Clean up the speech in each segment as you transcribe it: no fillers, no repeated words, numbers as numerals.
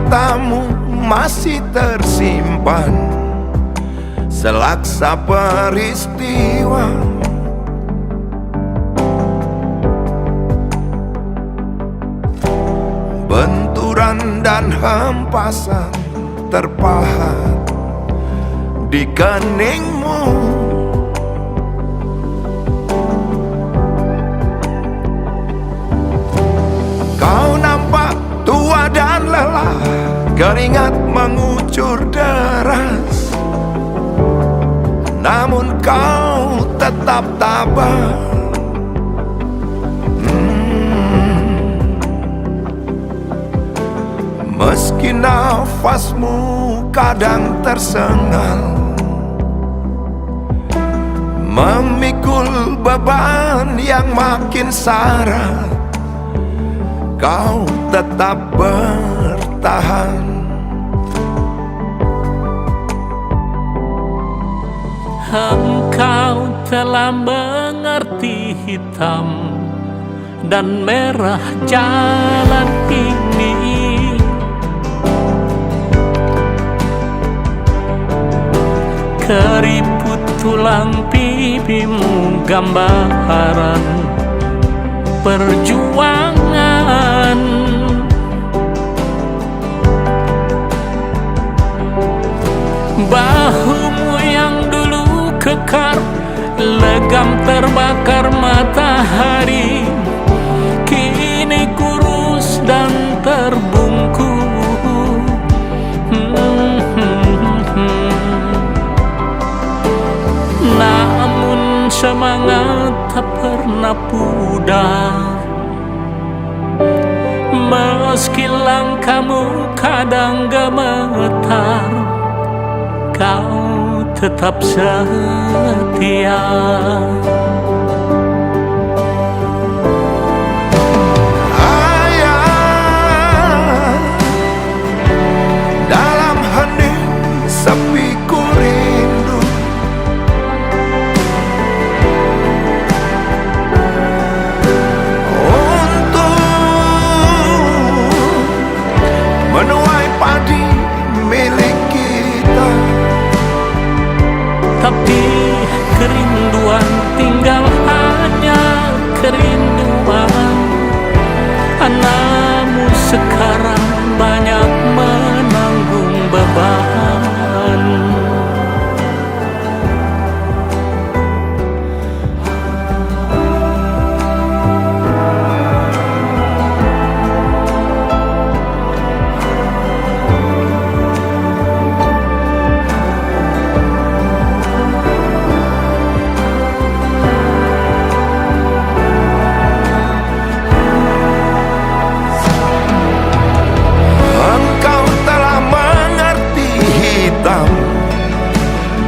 matamu masih tersimpan selaksa peristiwa. Benturan dan hempasan terpahat di keningmu. Kau nampak tua dan lelah, keringat mengucur deras, namun kau tetap tabah. Meski nafasmu kadang tersengal, memikul beban yang makin syarat, kau tetap bertahan. Engkau telah mengerti hitam dan merah jalan ini. Keriput tulang pipimu gambaran perjuangan. Bahumu yang dulu kekar, legam terbakar matahari, kini kurus dan terbungkus. Namun semangat tak pernah pudar, meski langkahmu kadang gemetar, kau tetap setia. Tapi kerinduan tinggal hanya kerinduan. Anakmu sekarang banyak menanggung beban.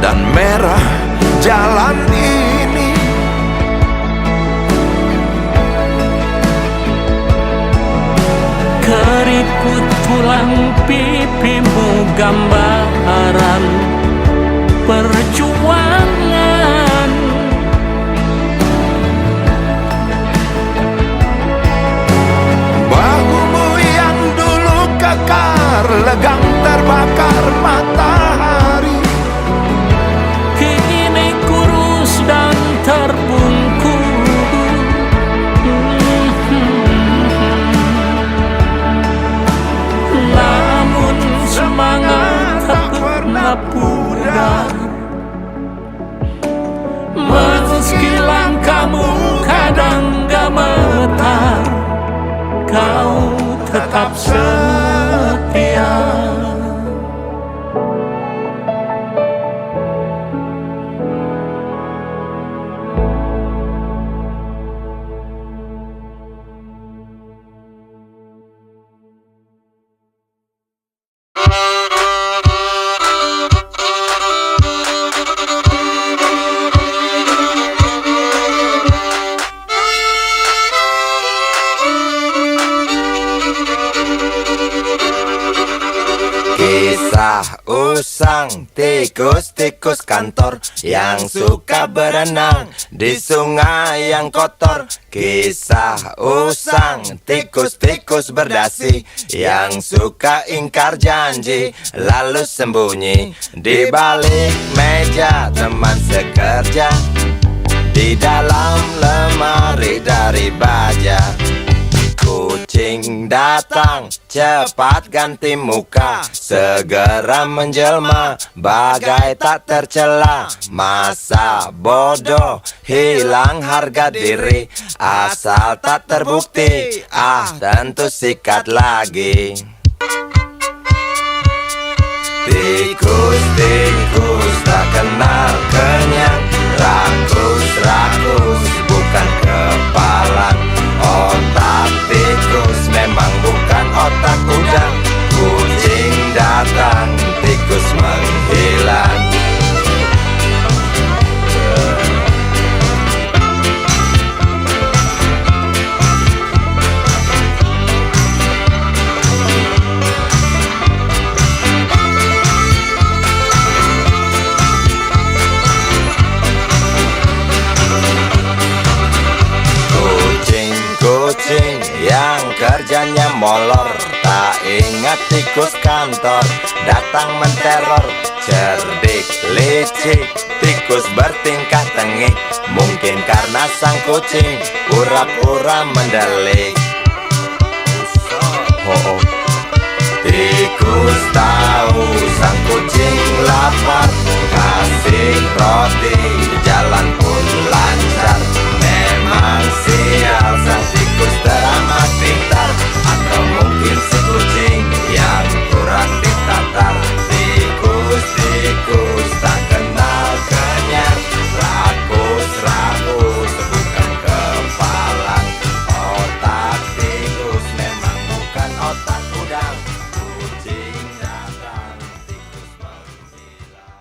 Dan merah jalan ini, keriput tulang pipimu gambaran perjuangan. Bahumu yang dulu kekar, legam terbakar matahari, dan terbungkus. Namun semangat tak pernah pudar, meski langkahmu kadang gemetar, kau tetap setia. usang, tikus-tikus kantor yang suka berenang di sungai yang kotor. Kisah usang, tikus-tikus berdasi yang suka ingkar janji lalu sembunyi di balik meja teman sekerja, di dalam lemari dari baja. Kucing datang, cepat ganti muka, segera menjelma, bagai tak tercela. Masa bodoh, hilang harga diri, asal tak terbukti, tentu sikat lagi. Tikus-tikus tak kenal kenyang, rakus-rakus bukan kepalang. Otak tikus memang bukan otak udang. Kucing datang, tikus menghilang. Kucing yang kerjanya molor, tak ingat tikus kantor datang menteror. Cerdik, licik, tikus bertingkah tengik, mungkin karena sang kucing pura-pura mendelik. Tikus tahu sang kucing lapar, kasih roti, jalan pun lancar. Memang sial sang tikus teramat pintar, atau mungkin si kucing yang kurang ditatar. Tikus-tikus tak kenal kenyang, rakus-rakus bukan kepalang. Otak tikus memang bukan otak udang. Kucing datang, tikus menghilang.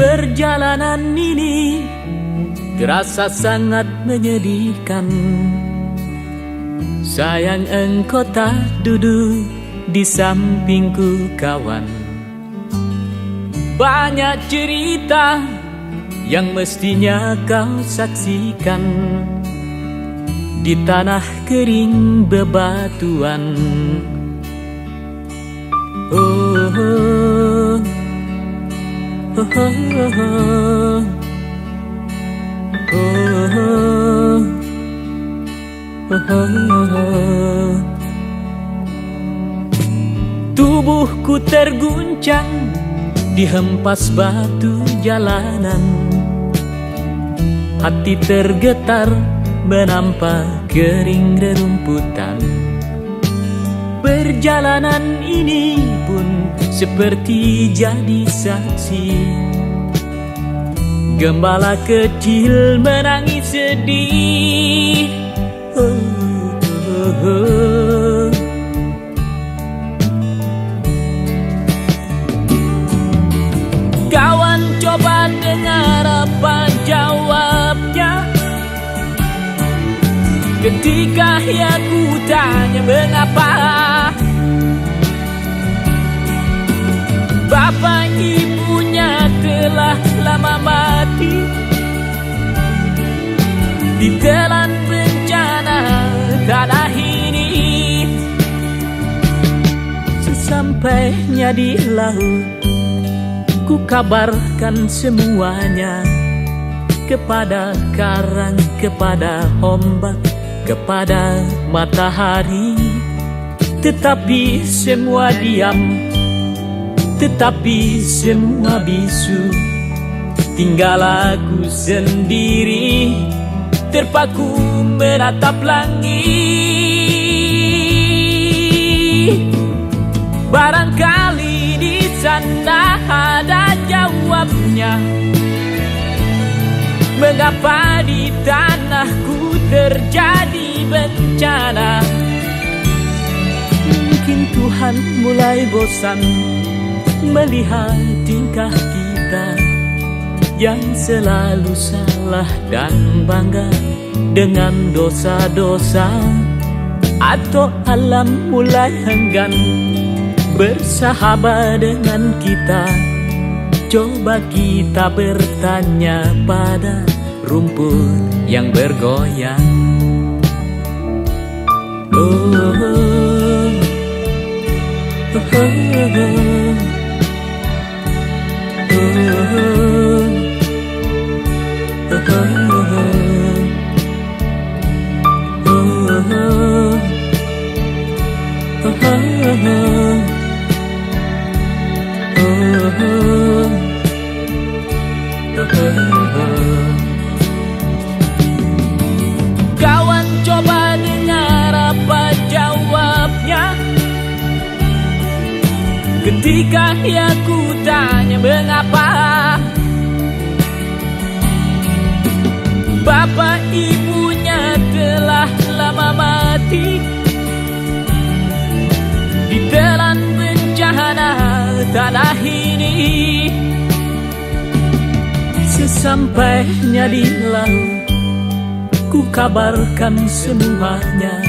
Perjalanan ini terasa sangat menyedihkan. Sayang engkau tak duduk di sampingku kawan. Banyak cerita yang mestinya kau saksikan di tanah kering bebatuan. Oh, oh. Oh, oh, oh, oh, oh, oh. Tubuhku terguncang dihempas batu jalanan. Hati tergetar menampak kering rerumputan. Perjalanan ini pun seperti jadi saksi. Gembala kecil menangis sedih. Oh, oh, oh. Kawan coba dengar apa jawabnya ketika aku tanya mengapa. Bapak ibunya telah lama mati, ditelan bencana tanah ini. Sesampainya di laut, ku kabarkan semuanya kepada karang, kepada ombak, kepada matahari. Tetapi semua diam, tetapi semua bisu. Tinggal aku sendiri terpaku menatap langit. Barangkali di sana ada jawabnya, mengapa di tanahku terjadi bencana. Mungkin Tuhan mulai bosan melihat tingkah kita yang selalu salah dan bangga dengan dosa-dosa, atau alam mulai enggan bersahabat dengan kita. Coba kita bertanya pada rumput yang bergoyang. Oh, oh, oh, oh, kawan, coba dengar apa jawabnya ketika aku tanya mengapa bapak ibunya telah lama mati ditelan bencana tanah ini. Sesampainya di laut, ku kabarkan semuanya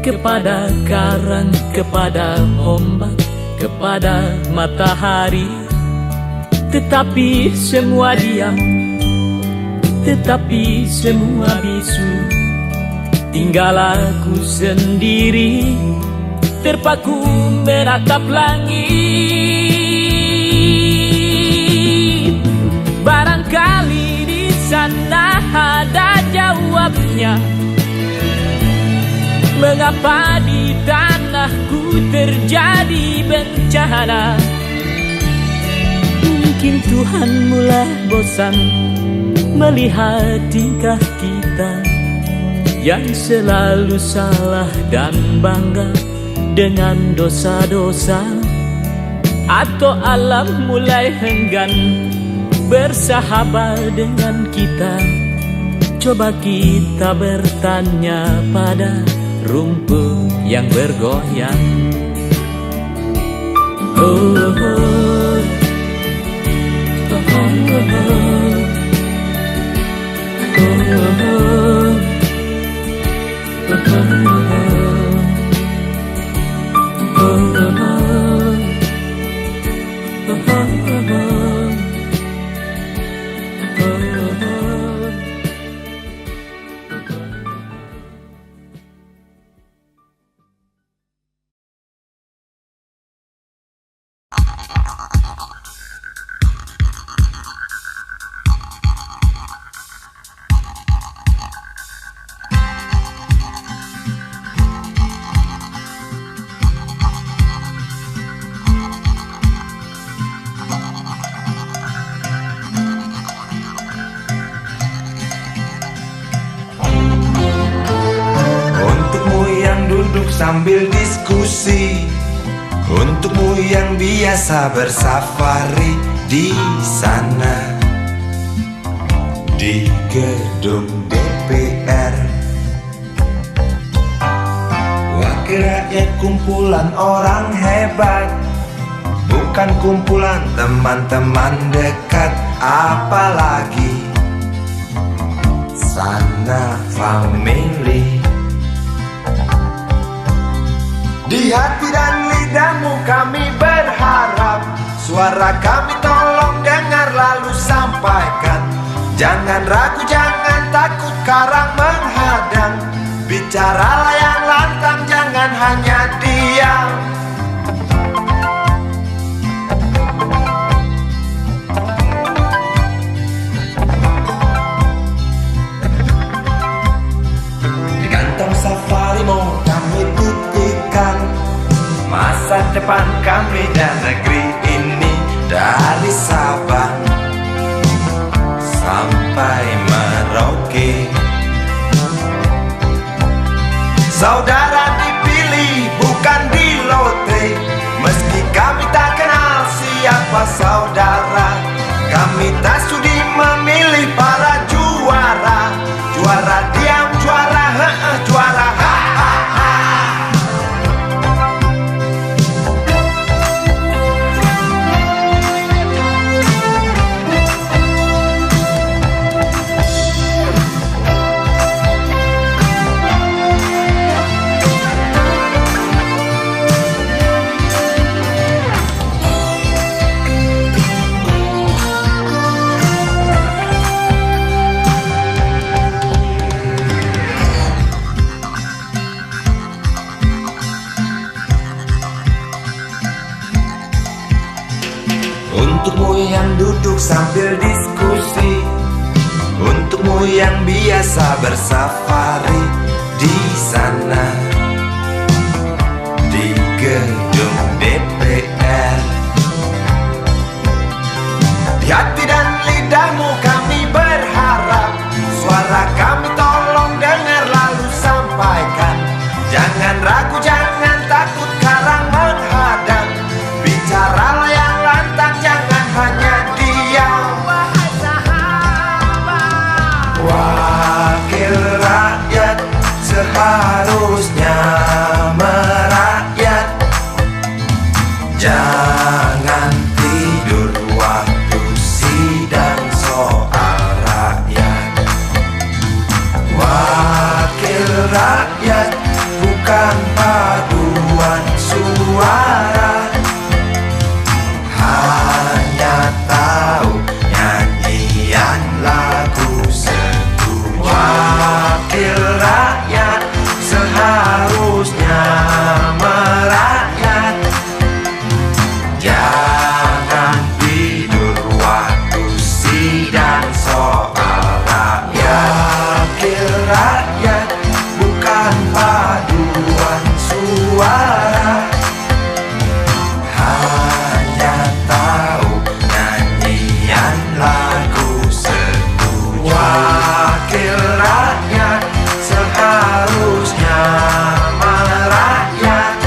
kepada karang, kepada ombak, kepada matahari. Tetapi semua diam, tetapi semua bisu. Tinggal aku sendiri terpaku menatap langit. Barangkali di sana ada jawabnya, mengapa di tanahku terjadi bencana. Mungkin Tuhan mulai bosan melihat tingkah kita yang selalu salah dan bangga dengan dosa-dosa, atau alam mulai enggan bersahabat dengan kita. Coba kita bertanya pada rumput yang bergoyang. Oh, oh, oh. Oh, oh, oh. Oh, oh, oh. Oh, oh, oh. Sambil diskusi, untukmu yang biasa bersafari di sana di gedung DPR. Wakil rakyat kumpulan orang hebat, bukan kumpulan teman-teman dekat, apalagi sana family. Di hati dan lidahmu kami berharap, suara kami tolong dengar lalu sampaikan. Jangan ragu, jangan takut karang menghadang. Bicaralah yang lantang, jangan hanya diam. Di kantong safarimu kami titipkan masa depan kami dan negeri ini, dari Sabang sampai Merauke. Saudara dipilih bukan di lotre, meski kami tak kenal siapa saudara. Kami tak sudi memilih para juara, juara diam, juara juara ha. Untukmu yang duduk sambil diskusi, untukmu yang biasa bersafari di sana, di gedung DPR. Di hati dan lidahmu kami berharap, suara kami tolong dengar lalu sampaikan. Jangan ragu, jangan takut karang menghadang. Bicaralah yang lantang, jangan hanya diam. Wahai sahabat, wakil rakyat seharusnya merakyat. Jangan tidur waktu sidang soal rakyat. Wakil rakyat bukan paduan suara, hanya tahu nyanyian lagu setuju. Wakil rakyat seharusnya merakyat. Jangan tidur waktu sidang soal rakyat. Wakil rakyat bukan paduan suara, hanya tahu nyanyian lagu setuju. Wakil rakyat seharusnya merakyat.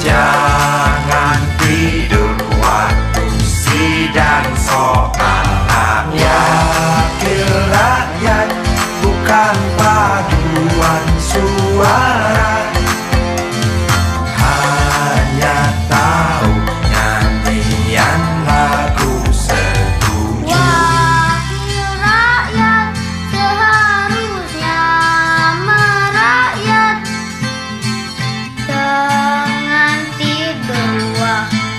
Jangan tidur waktu sidang soal rakyat. Wakil rakyat bukan paduan suara, hanya tahu nyanyian lagu setuju. Wakil rakyat seharusnya merakyat. Jangan tidur waktu sidang soal rakyat. Wakil rakyat bukan paduan suara,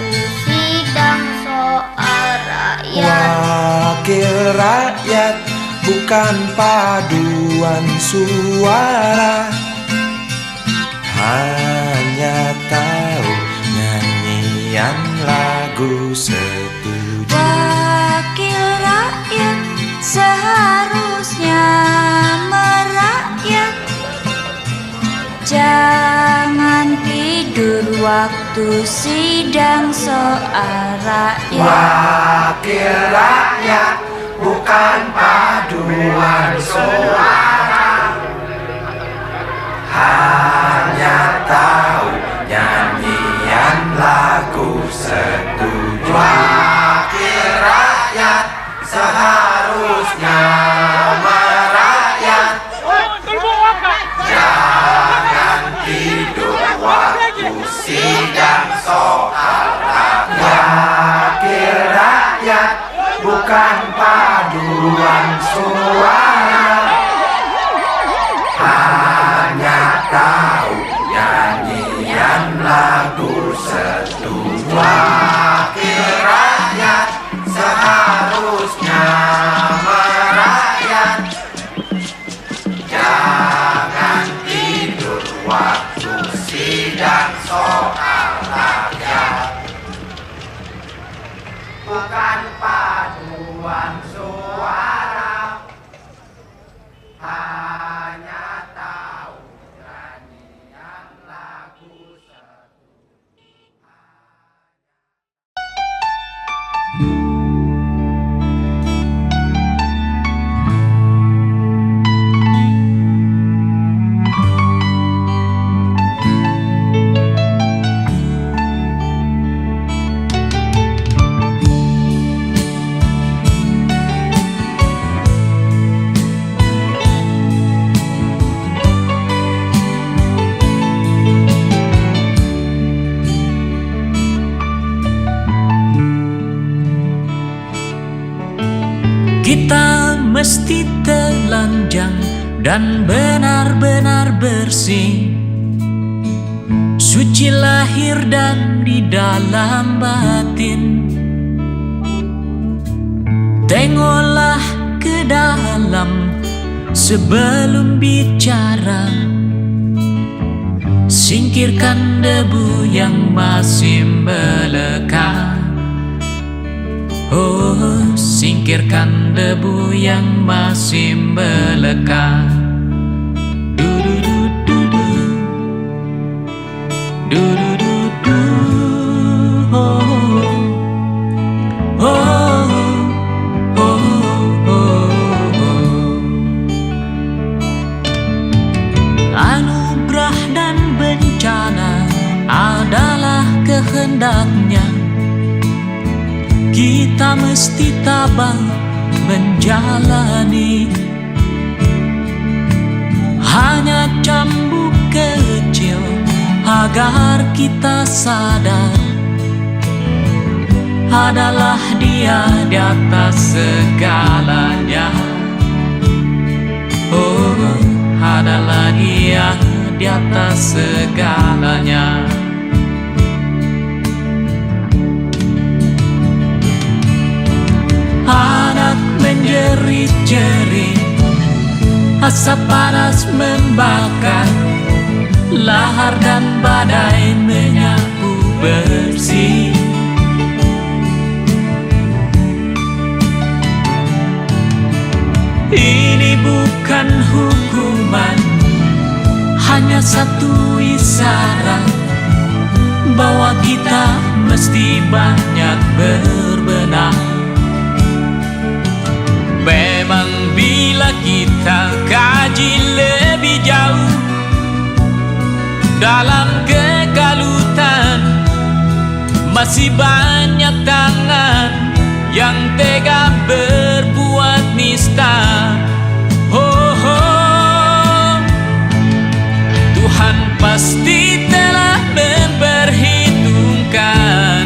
hanya tahu nyanyian lagu setuju. Wakil rakyat seharusnya merakyat. Jangan tidur waktu sidang soal rakyat. Wakil rakyat bukan paduan suara, hanya tahu nyanyian lagu setuju. Wakil rakyat seharusnya merakyat. Jangan tidur waktu sidang soal rakyat. Wakil rakyat bukan paduan suara, hanya tahu nyanyian lagu setuju. Wakil rakyat seharusnya merakyat. Jangan tidur waktu sidang soal rakyat. Bukan paduan suara, hanya tahu nyanyian lagu setuju. Kita mesti telanjang dan benar-benar bersih, suci lahir dan di dalam batin. Tengoklah ke dalam sebelum bicara, singkirkan debu yang masih melekat. Oh, singkirkan debu yang masih melekat. Du-du-du-du-du. Du-du-du-du. Oh, oh, oh, oh, oh. Anugerah dan bencana adalah kehendaknya. Kita mesti tabah menjalani. Hanya cambuk kecil agar kita sadar adalah Dia di atas segalanya. Oh, adalah Dia di atas segalanya. Anak menjerit-jerit, asap panas membakar, lahar dan badai menyapu bersih. Ini bukan hukuman, hanya satu isyarat bahwa kita mesti banyak berbenah. Memang bila kita kaji lebih jauh dalam kekalutan, masih banyak tangan yang tega berbuat nista. Oh, oh. Tuhan pasti telah memperhitungkan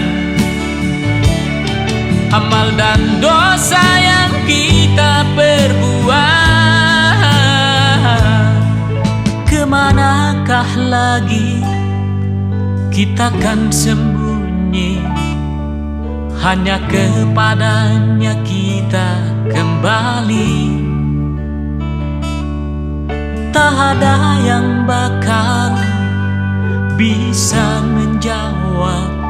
amal dan dosa yang kita perbuat. Kemanakah lagi kita kan sembunyi? Hanya kepadanya kita kembali. Tak ada yang bakal bisa menjawab.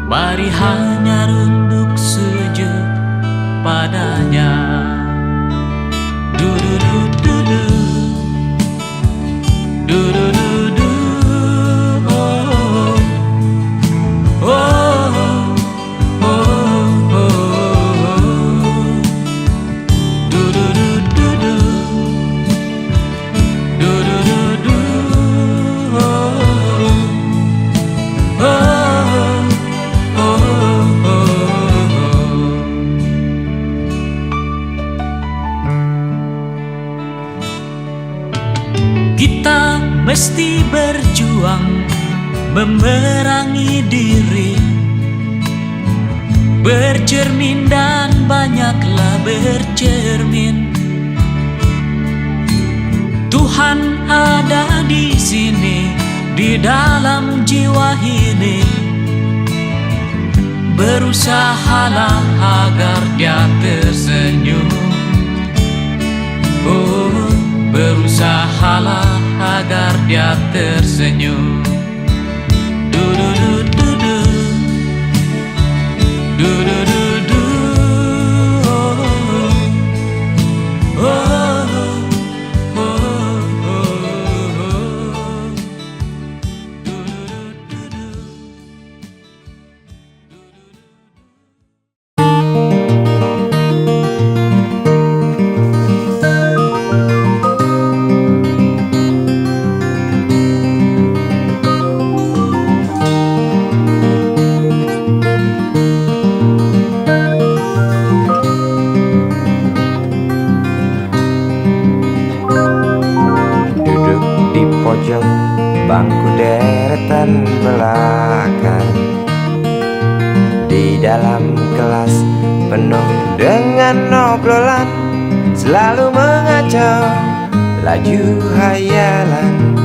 Mari hanya runduk sujud padanya. Du-du-du-du-du. Du-du-du-du. Oh, oh, oh, oh, oh. Du-du-du-du-du. Du-du-du-du. Oh, oh, oh. Kita mesti berjuang memerangi diri, bercermin dan banyaklah bercermin. Tuhan ada di sini, di dalam jiwa ini. Berusahalah agar Dia tersenyum. Oh, berusahalah agar Dia tersenyum. Du-du-du-du-du. Du-du-du-du. Oh, oh, oh, oh, oh. Du-du-du-du-du. Duduk di pojok bangku deretan belakang, di dalam kelas penuh dengan obrolan, selalu mengacau laju hayalan.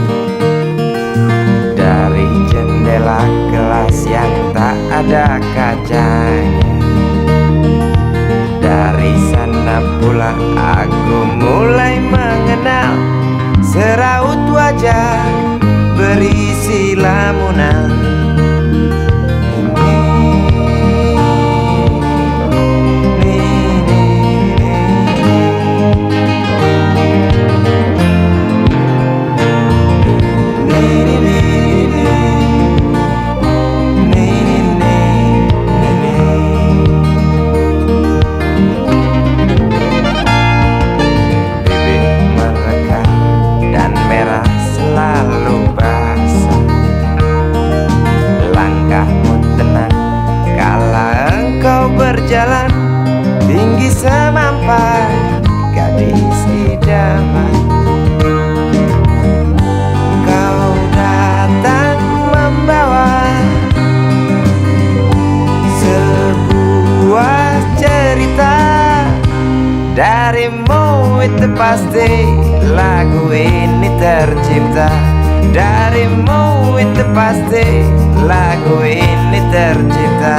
Dari jendela kelas yang tak ada kacanya, dari sana pula aku mulai mengenal seraut wajah berisi lamunan. Darimu itu pasti lagu ini tercipta. Darimu itu pasti lagu ini tercipta.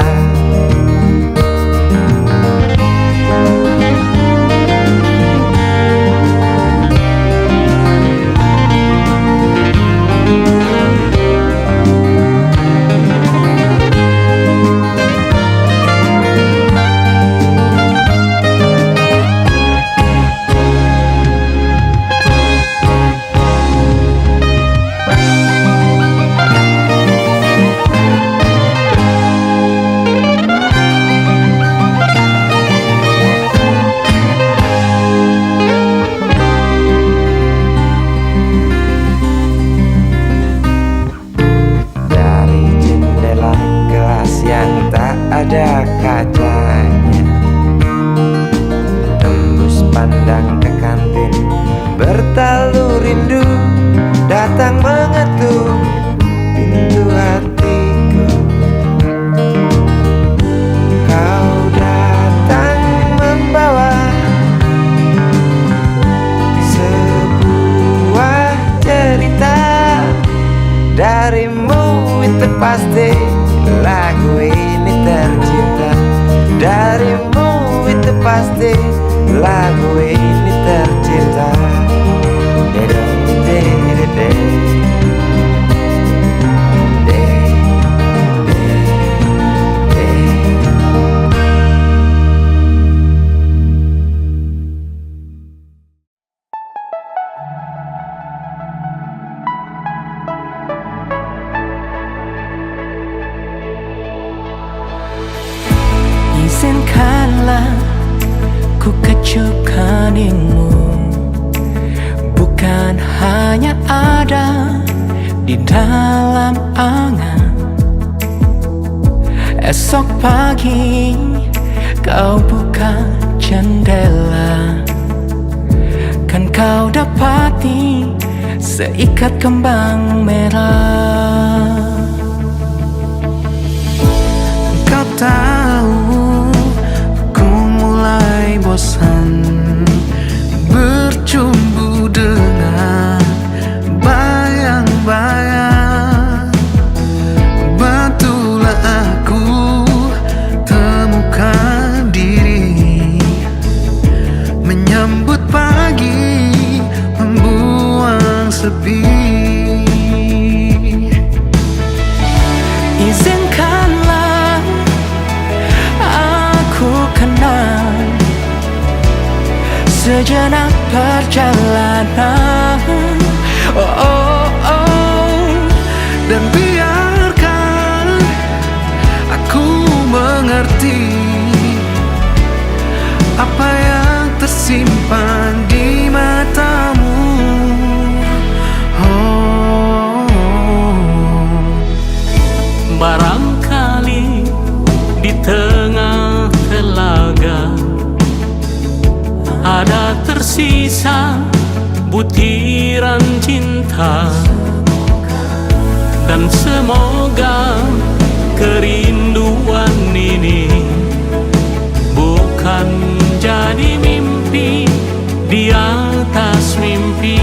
Ada kacanya, tembus pandang ke kantin, bertalu rindu datang mengetuk pintu hatiku. Kau datang membawa sebuah cerita. Darimu itu pasti lagu ini tercipta. Darimu itu pasti lagu ini tercipta. Izinkanlah ku kecupkan dirimu, bukan hanya ada di dalam angan. Esok pagi kau buka jendela, kan kau dapati seikat kembang merah. Kau tahu bosan bercumbu dengan bayang-bayang. Bantulah aku temukan diri, menyambut pagi, membuang sepi. Izinkanlah aku kenal sejenak perjalanan, dan biarkan aku mengerti apa yang tersimpan di matamu. Barangkali di tengah telaga ada tersisa butiran cinta, dan semoga kerinduan ini bukan jadi mimpi di atas mimpi.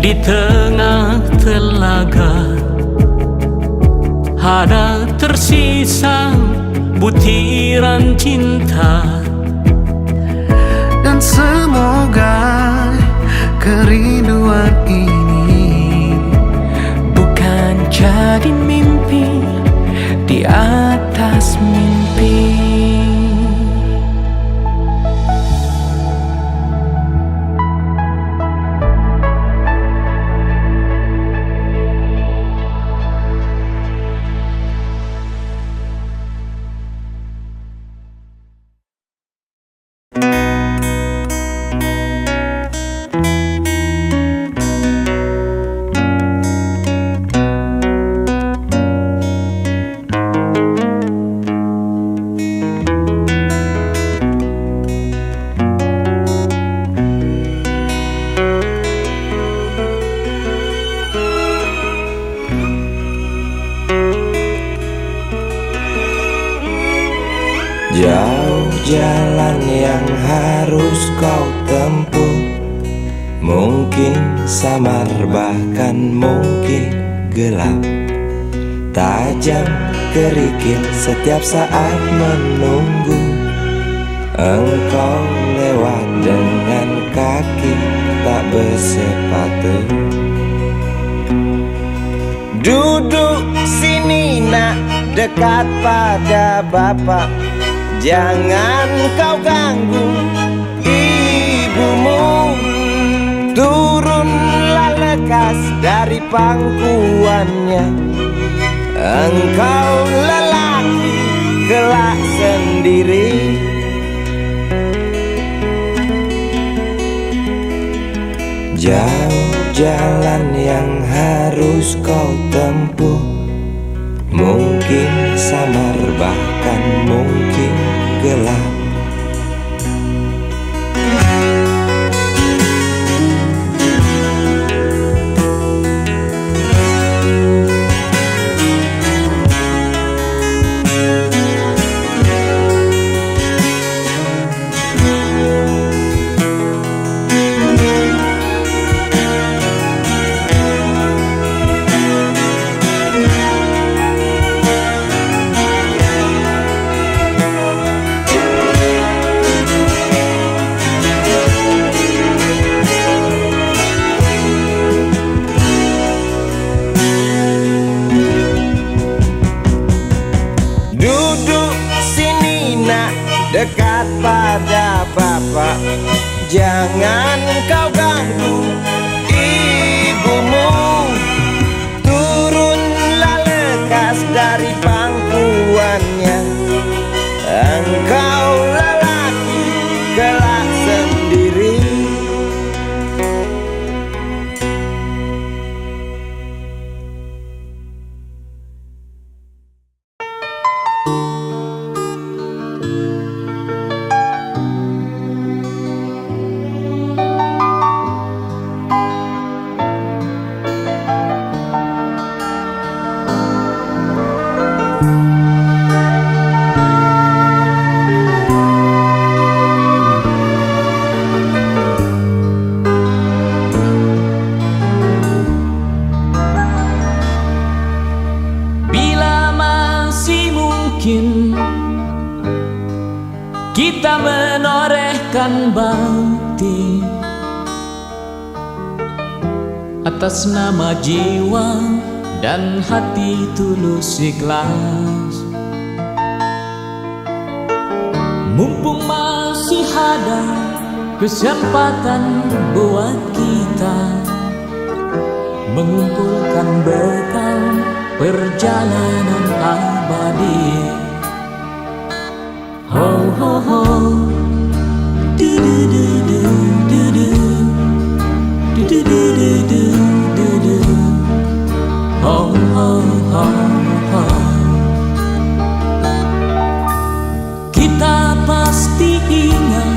Di tengah telaga ada tersisa butiran cinta, jalan yang harus kau tempuh. Mungkin samar bahkan mungkin gelap, tajam kerikil setiap saat menunggu. Engkau lewat dengan kaki tak bersepatu. Duduk sini nak, dekat pada bapak. Jangan kau ganggu ibumu. Turunlah lekas dari pangkuannya. Engkau lelaki kelak sendiri. Jauh jalan yang harus kau tempuh. Mungkin samar bahkan mungkin gelap. Dekat pada bapak, jangan kau ganggu ibumu. Turunlah lekas dari pangkuannya. Engkau lelaki kelak sendiri. Kita menorehkan bakti atas nama jiwa dan hati tulus ikhlas. Mumpung masih ada kesempatan buat kita mengumpulkan bekal perjalanan abadi. Ho ho ho, du du du du du du, du du du du du du du, ho ho ho ho. Kita pasti ingat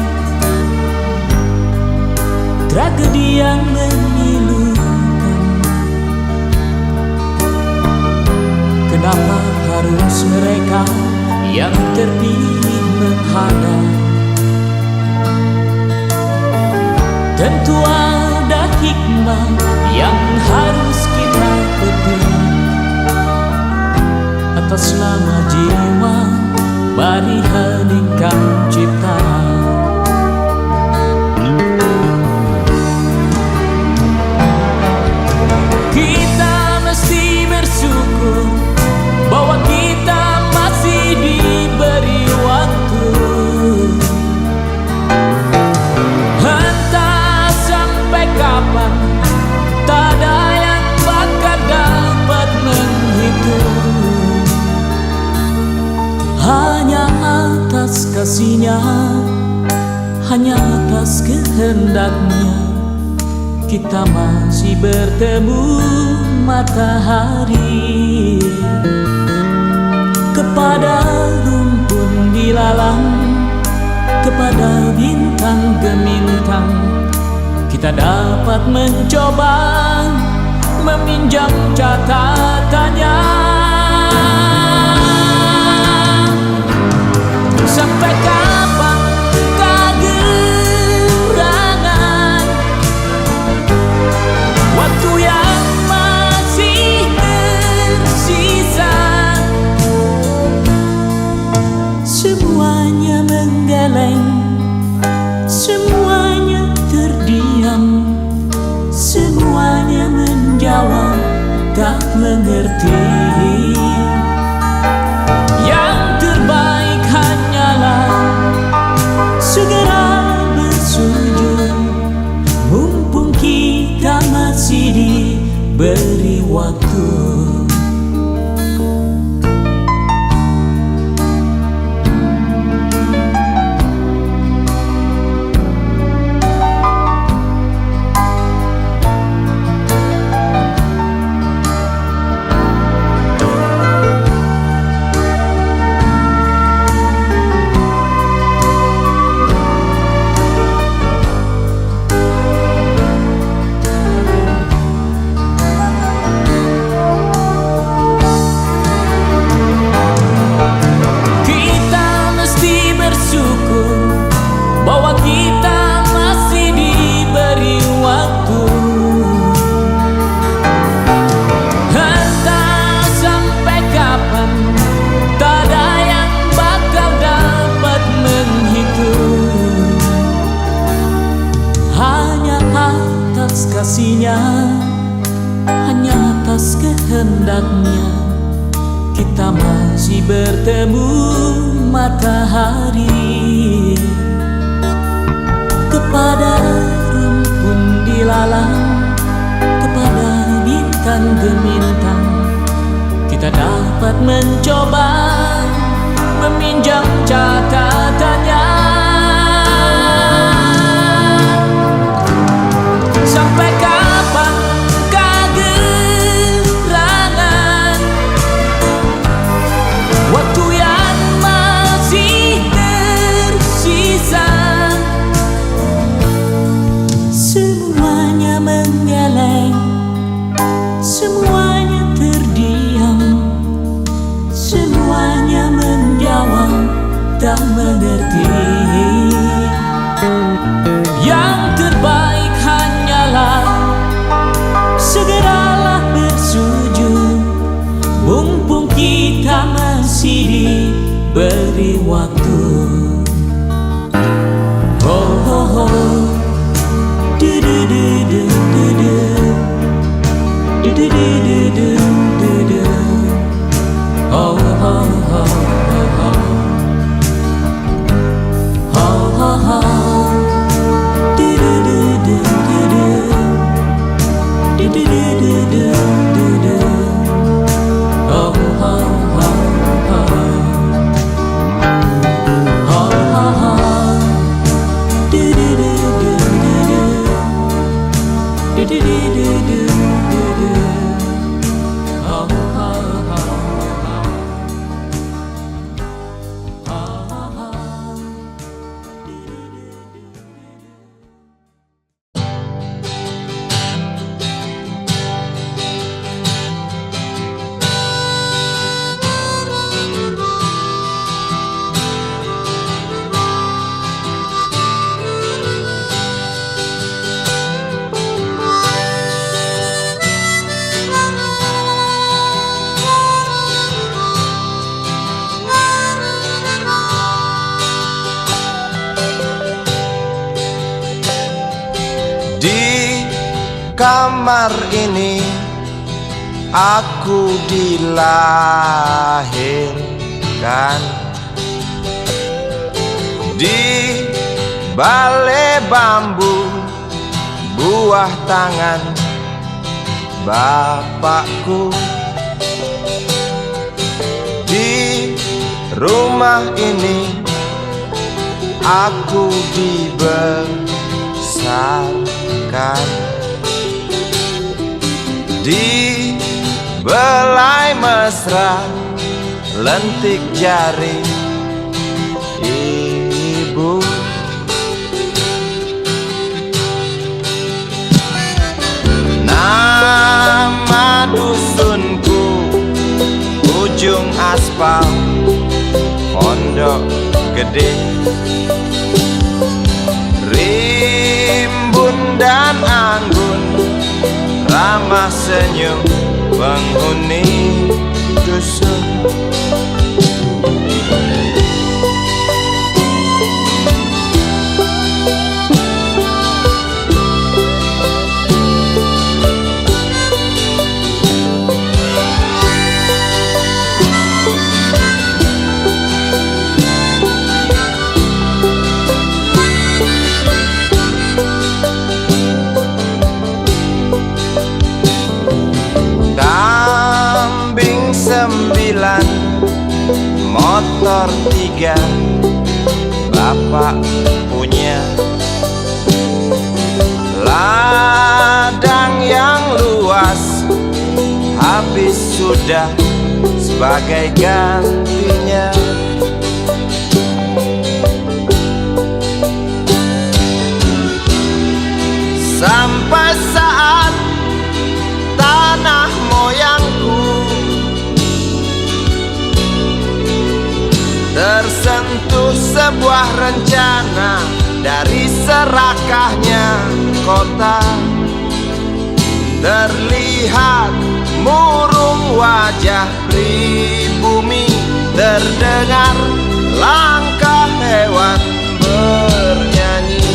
tragedi yang memilukan. Kenapa harus mereka yang terpilih menghadap? Tentu ada hikmah yang harus kita petik. Atas nama jiwa, mari heningkan cipta. Kita mesti bersyukur bahwa kita masih diberi waktu. Entah sampai kapan, tak ada yang bakal dapat menghitung. Hanya atas kasih-Nya, hanya atas kehendak-Nya, kita masih bertemu matahari. Kepada rumpun dilalang, kepada bintang gemintang, kita dapat mencoba meminjam catatannya. Sampai kapan bahwa kita masih diberi waktu. Entah sampai kapan, tak ada yang bakal dapat menghitung. Hanya atas kasihnya, hanya atas kehendaknya, kita masih bertemu matahari. Kepada rumpun dilalang, kepada bintang gemintang, kita dapat mencoba meminjam catatannya. Sampai kapan kegerangan waktu yang masih tersisa? Semuanya menggeleng, semuanya terdiam, semuanya menjawab tak mengerti. Yang terbaik hanyalah segeralah bersujud, mumpung kita masih diberi waktu. Oh, oh, oh. Du du du du du du. Du du du du du du du. Oh, oh, oh, oh, oh. Oh, oh, oh. Du du du du du du. Du du du du du du du. Oh, oh, oh, oh. Oh, oh, oh. Du du du du du du. Du du du du du du du. Oh, oh, oh, oh. Oh, oh, oh. Di kamar ini aku dilahirkan, di balai bambu buah tangan bapakku. Di rumah ini aku dibesarkan, di belai mesra lentik jari ibu. Nama dusunku ujung aspal Pondok Gede. Rimbun dan anggun ramah senyum penghuni dusun. Kambing 9, motor 3, bapak punya. Ladang yang luas habis sudah sebagai gantinya. Sampai saat tanah moyangku tersentuh sebuah rencana dari serakahnya kota. Terlihat murung wajah pribumi, terdengar langkah hewan bernyanyi.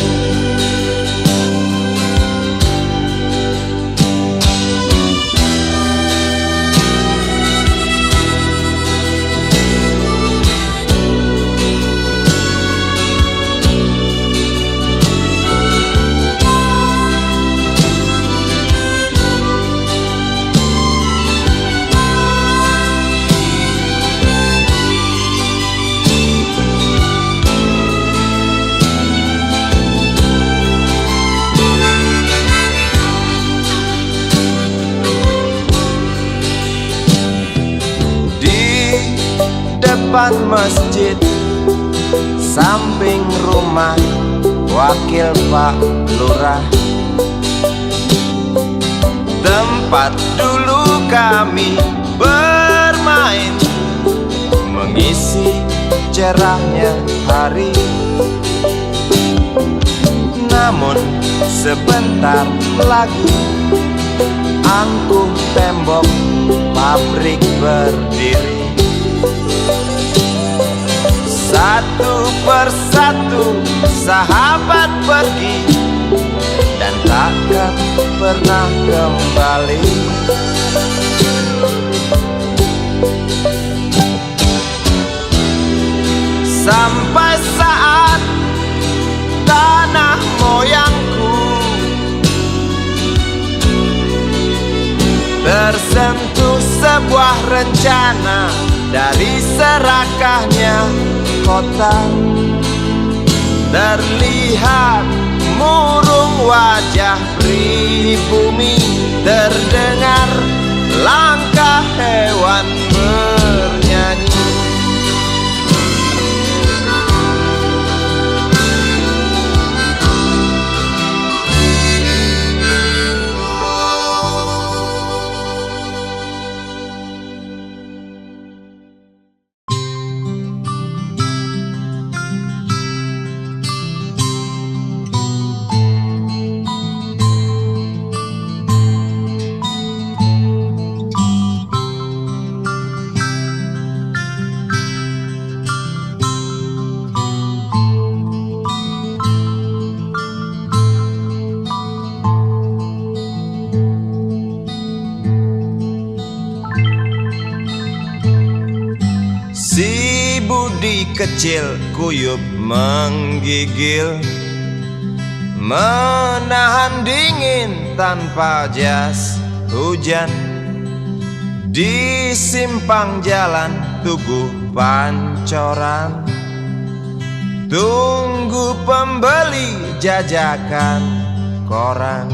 Depan masjid, samping rumah wakil Pak Lurah, tempat dulu kami bermain, mengisi cerahnya hari. Namun sebentar lagi angkuh tembok pabrik berdiri. Satu persatu sahabat pergi dan takkan pernah kembali. Sampai saat tanah moyangku tersentuh sebuah rencana dari serakahnya kota. Terlihat murung wajah pribumi, terdengar langkah hewan bernyanyi. Si Budi kecil kuyup menggigil, menahan dingin tanpa jas hujan. Di simpang jalan Tugu Pancoran, tunggu pembeli jajakan koran.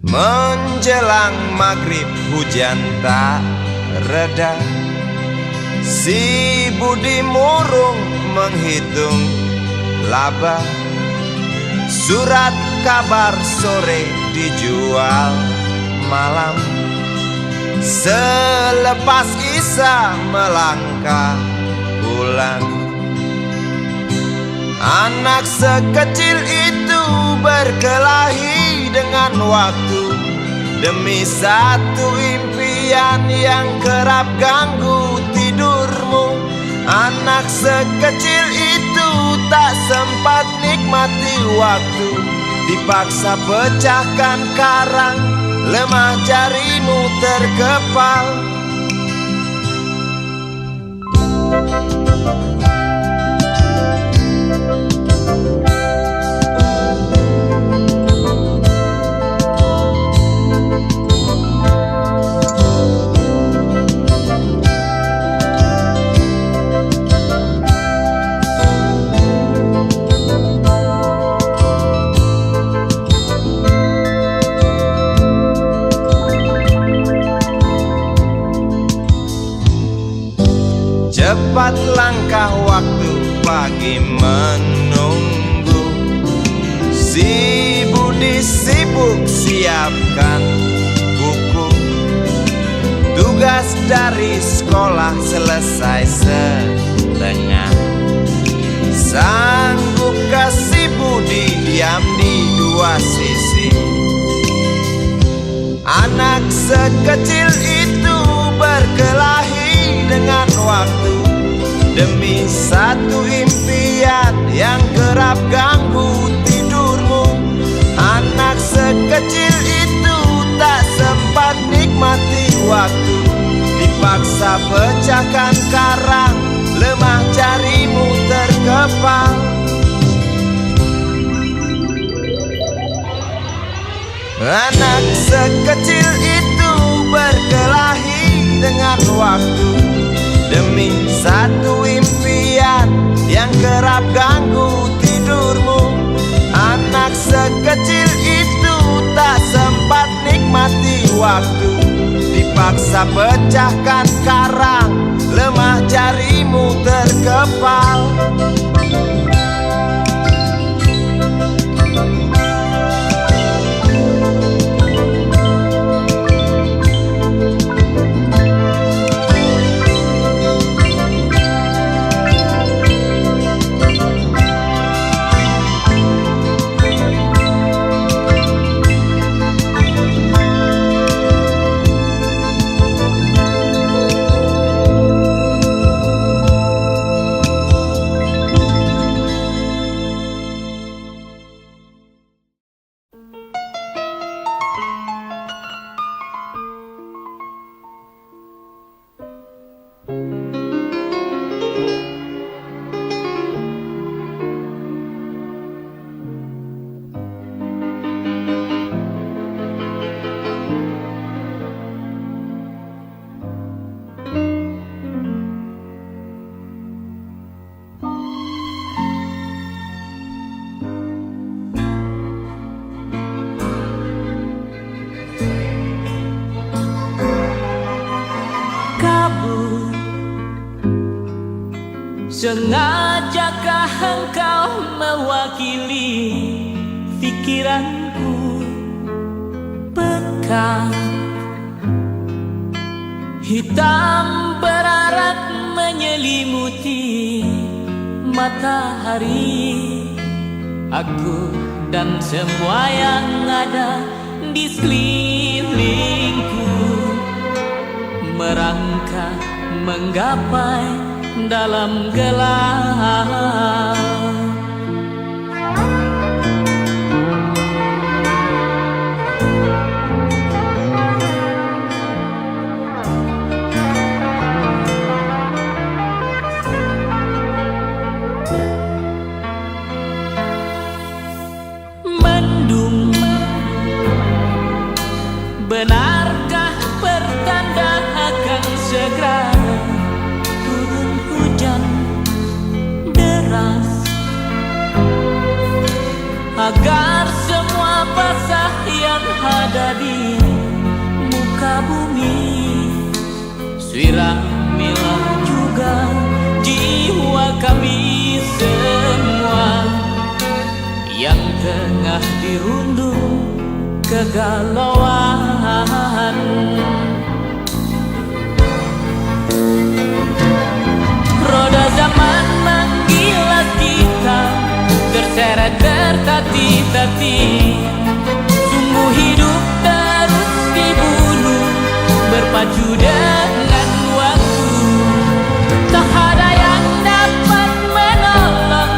Menjelang maghrib hujan tak reda, si Budi murung menghitung laba. Surat kabar sore dijual malam. Selepas Isya melangkah pulang. Anak sekecil itu berkelahi dengan waktu demi satu impian yang kerap ganggu tidurmu. Anak sekecil itu tak sempat nikmati waktu, dipaksa pecahkan karang, lemah jarimu terkepal. Cepat langkah waktu pagi menunggu. Si Budi sibuk siapkan buku. Tugas dari sekolah selesai setengah. sisi. Anak sekecil itu berkelahi dengan waktu demi satu impian yang kerap ganggu tidurmu. Anak sekecil itu tak sempat nikmati waktu, dipaksa pecahkan karang, lemah jarimu terkepal. Anak sekecil itu berkelahi dengan waktu demi satu impian yang kerap ganggu tidurmu. Anak sekecil itu tak sempat nikmati waktu, dipaksa pecahkan karang, lemah jarimu terkepal. Sengajakah engkau mewakili pikiranku? Pekat hitam berarak menyelimuti matahari. Aku dan semua yang ada di sekelilingku merangkak menggapai dalam gelap. Mendung, benarkah pertanda akan segera turun hujan deras, agar semua basah yang ada di muka bumi. Siramilah juga jiwa kami semua yang tengah dirundung kegalauan. Roda zaman menggilas kita, terseret tertatih-tatih. Sungguh hidup terus dibunuh, berpacu dengan waktu. Tak ada yang dapat menolong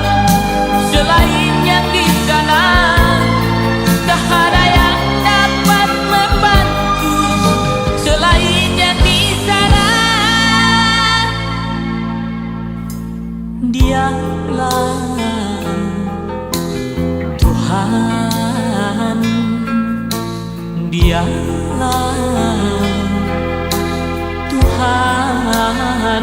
selain yang di sana. Tak ada yang dapat membantu selain yang di sana. Dialah Tuhan, Dialah Tuhan.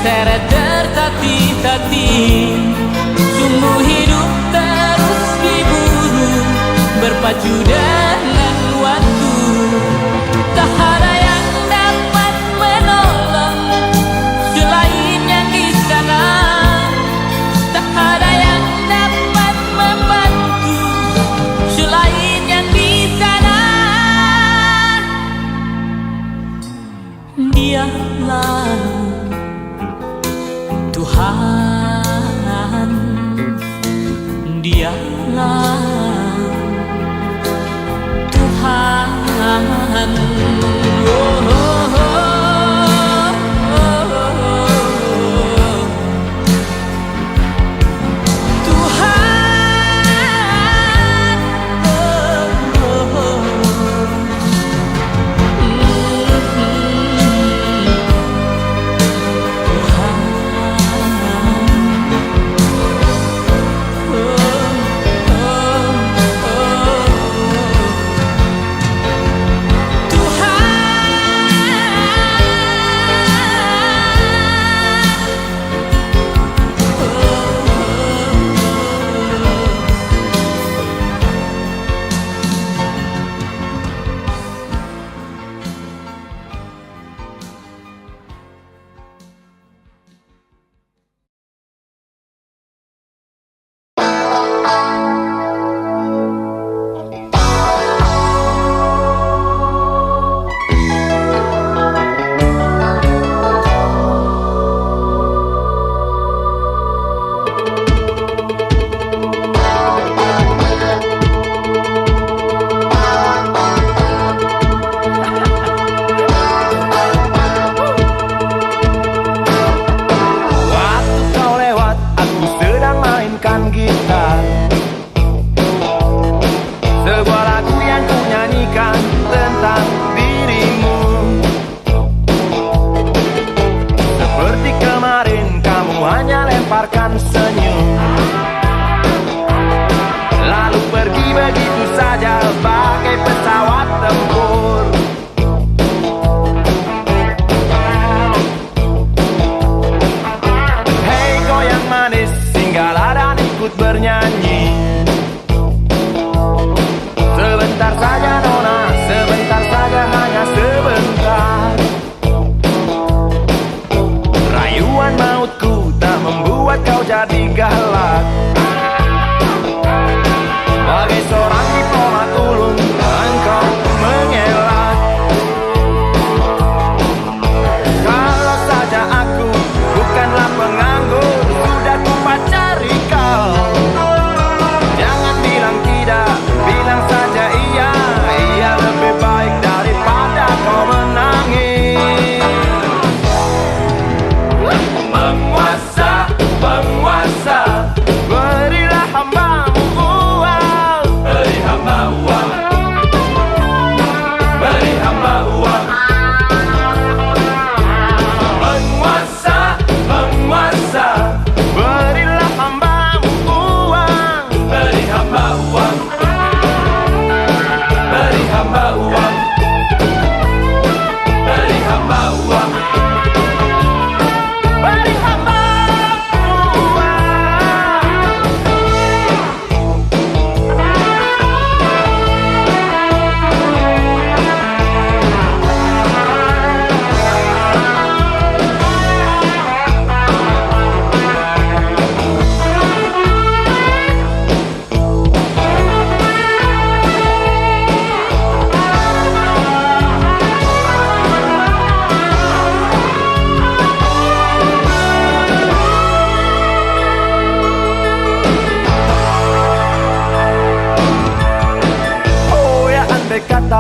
terseret tertatih-tatih. Sungguh hidup terus diburu, berpacu dengan waktu. Tak ada yang dapat menolong selain yang di sana. Tak ada yang dapat membantu selain yang di sana. Dialah Tuhan, Dialah Tuhan. Oh, oh, oh, oh, oh. Tuhan, oh, oh, oh.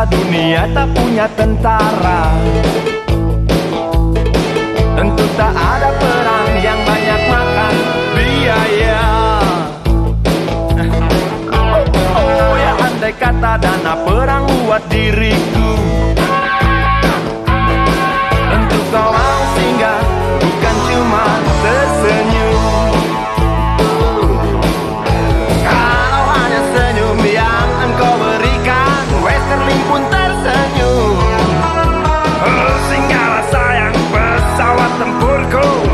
Dunia tak punya tentara, tentu tak ada perang yang banyak makan biaya. Oh ya, andai kata dana perang buat diriku, tentu kau mau singgah, bukan cuma tersenyum. Kalau hanya senyum yang engkau berikan, Westerling pun tersenyum. Singgahlah sayang, pesawat tempurku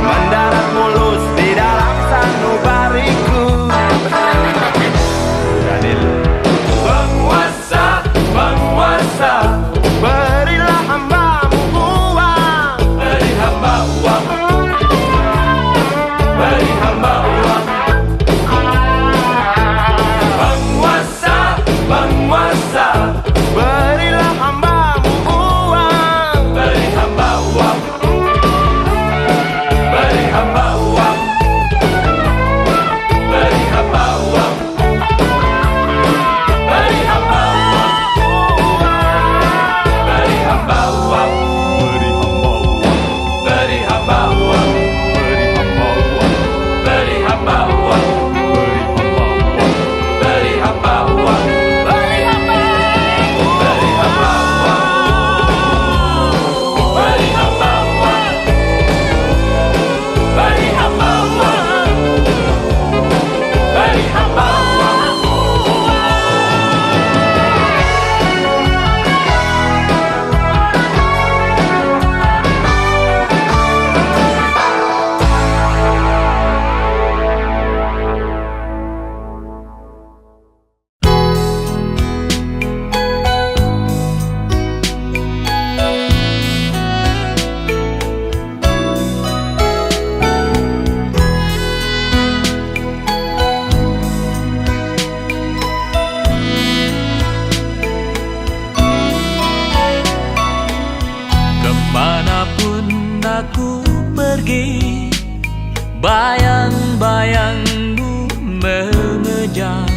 bayang-bayangmu mengejar,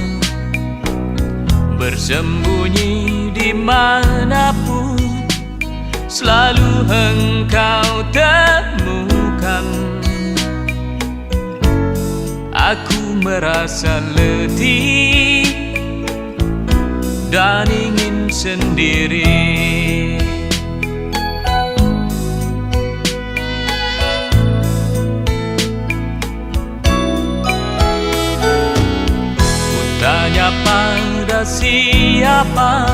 bersembunyi dimanapun selalu engkau temukan. Aku merasa letih dan ingin sendiri. Tanya pada siapa,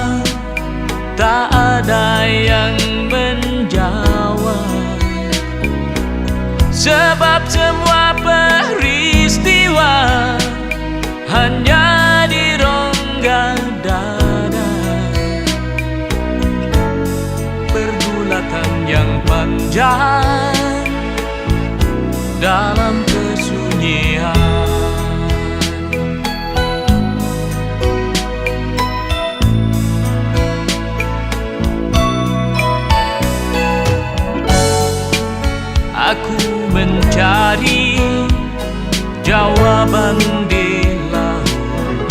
tak ada yang menjawab. Sebab semua peristiwa hanya di rongga dada, pergulatan yang panjang dalam kesunyian. Aku mencari jawaban di laut,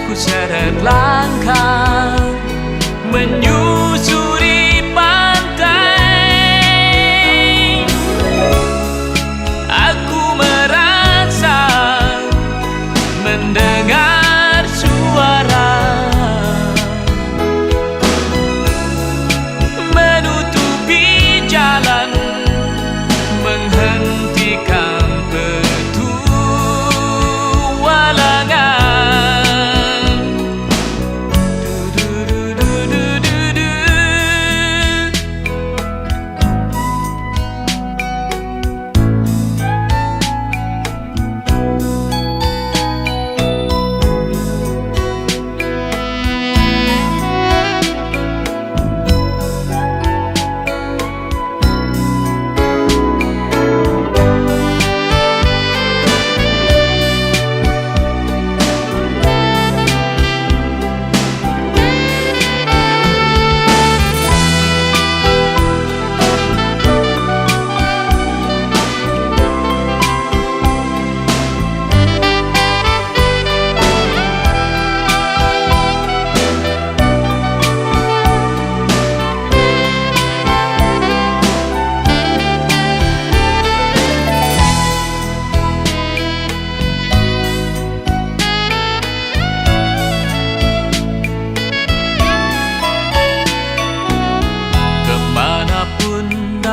ku seret langkah menyusuri pantai. Aku merasa mendengar suara menghentikan petualangan.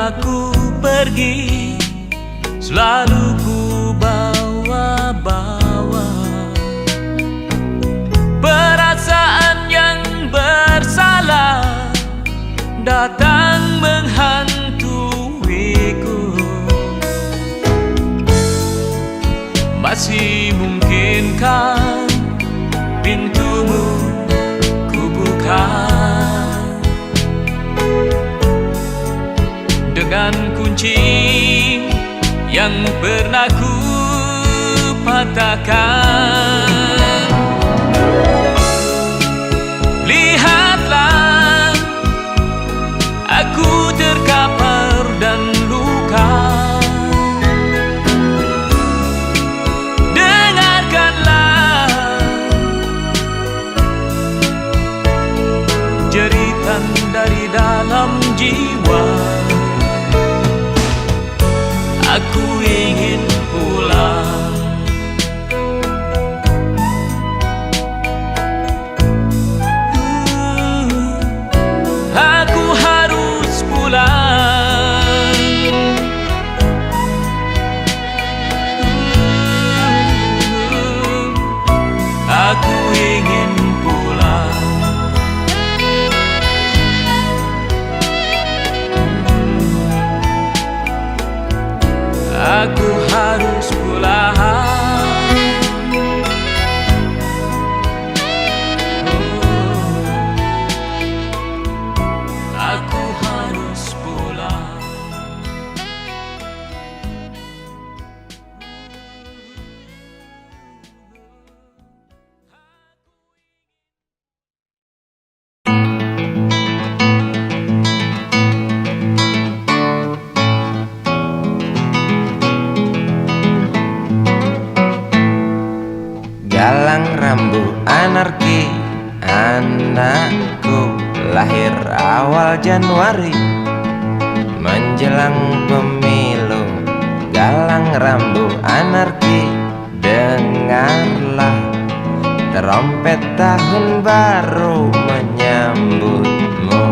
Aku pergi, selalu ku bawa-bawa perasaan yang bersalah datang menghantuiku. Masih mungkinkah pintumu ku buka dengan kunci yang pernah ku patahkan. Lihatlah, aku terkapar dan luka. Dengarkanlah jeritan dari dalam jiwa. Aku ingin pulang. galang rambut anarki. Anakku lahir awal Januari menjelang pemilu. Galang rambut anarki, dengarlah trompet tahun baru menyambutmu.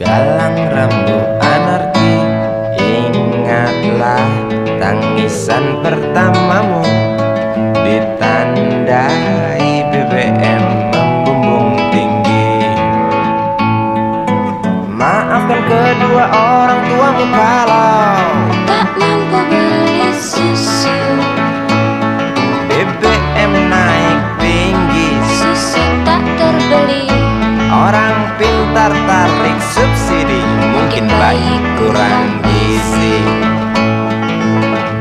Galang rambut anarki, ingatlah tangisan pertamamu ditandai BBM membumbung tinggi. Maafkan kedua orang tuamu kalau tak mampu beli susu, BBM naik tinggi, susu tak terbeli. orang pintar tarik subsidi, mungkin baik kurang gizi.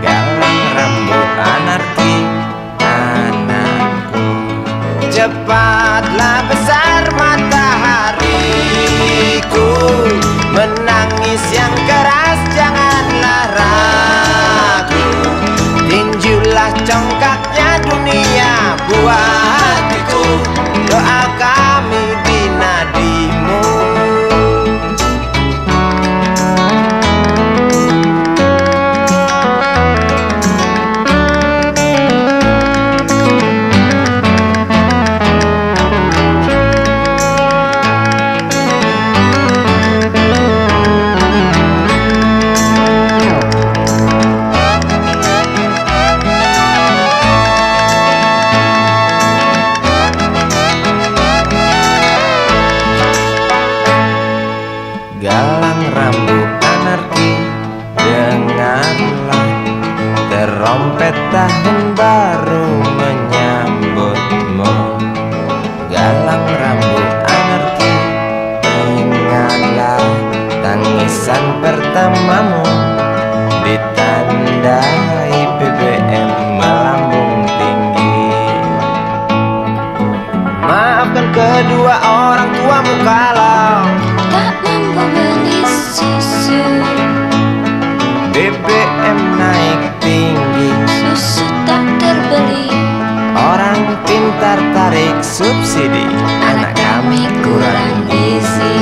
Galang rambut anarki, anakku. Cepatlah besar matahariku, menangis yang keras janganlah ragu. Tinjulah congkaknya dunia buah hatiku, doa kami di nadimu. Galang rambut anarki, dengarlah trompet tahun baru menyambutmu. Galang rambut anarki, ingatlah tangisan pertamamu ditandai BBM melambung tinggi. Maafkan kedua orang tuamu kalau Tak mampu beli susu, BBM naik tinggi, susu tak terbeli. orang pintar tarik subsidi, anak kami kurang gizi.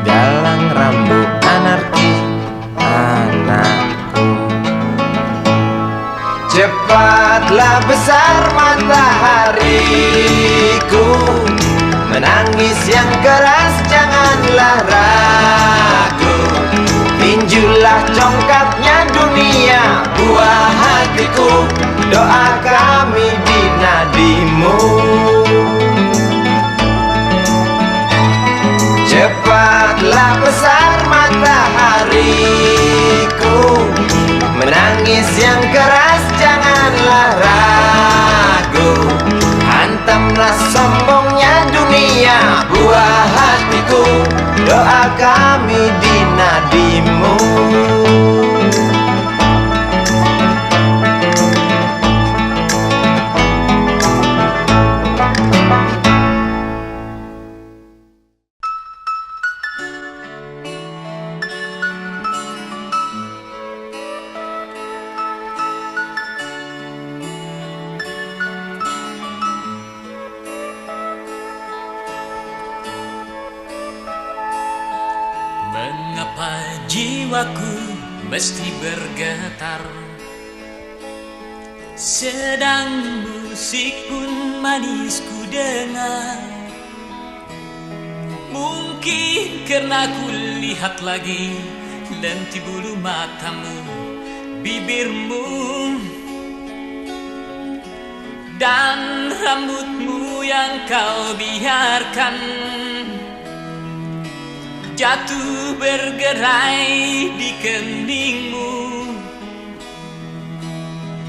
Galang rambut anarki, anakku. Cepatlah besar matahariku, menangis yang keras janganlah ragu. Tinjulah congkaknya dunia buah hatiku, doa kami di nadimu. Cepatlah besar matahariku, menangis yang keras janganlah ragu. Hantamlah sombongnya dunia buah hatiku, doa kami di nadimu. Mengapa jiwaku mesti bergetar, sedang musik pun manis ku dengar. Mungkin karena ku lihat lagi lenti bulu matamu, bibirmu, dan rambutmu yang kau biarkan jatuh bergerai di keningmu,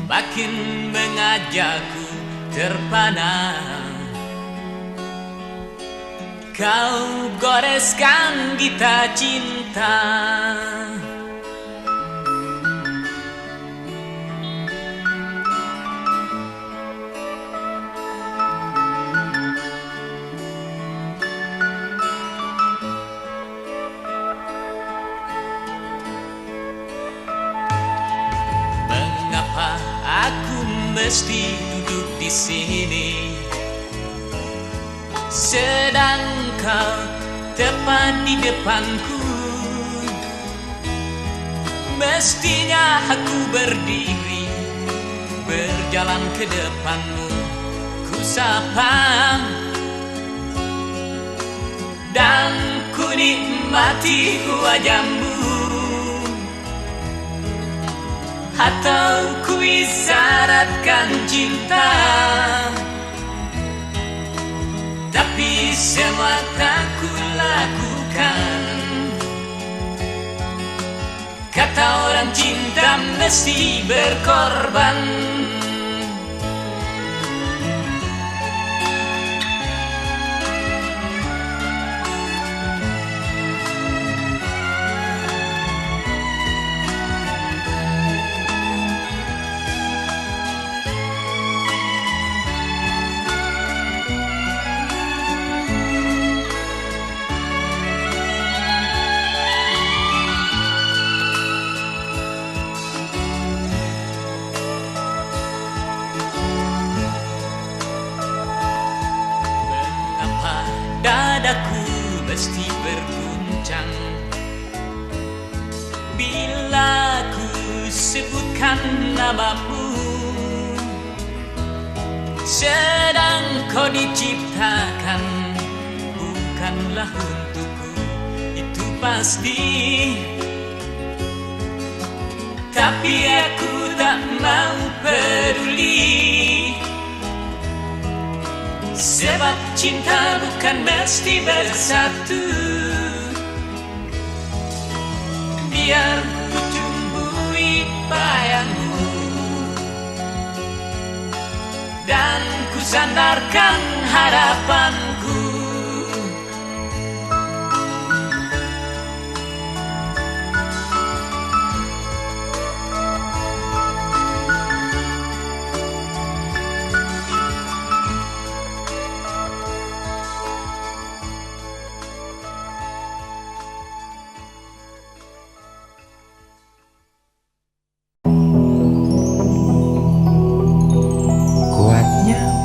makin mengajakku terpana. Kau goreskan gitar cinta, mesti duduk di sini, sedang kau tepat di depanku. Mestinya aku berdiri, berjalan ke depanmu, ku sapa dan ku nikmati wajahmu, atau ku isyaratkan cinta, tapi semua tak ku lakukan. Kata orang cinta mesti berkorban. Dadaku mesti berguncang bila ku sebutkan namamu, sedang kau diciptakan bukanlah untukku, itu pasti. Tapi aku tak mau peduli, sebab cinta bukan mesti bersatu. Biar ku tumbuhi bayangmu dan ku sandarkan harapanku.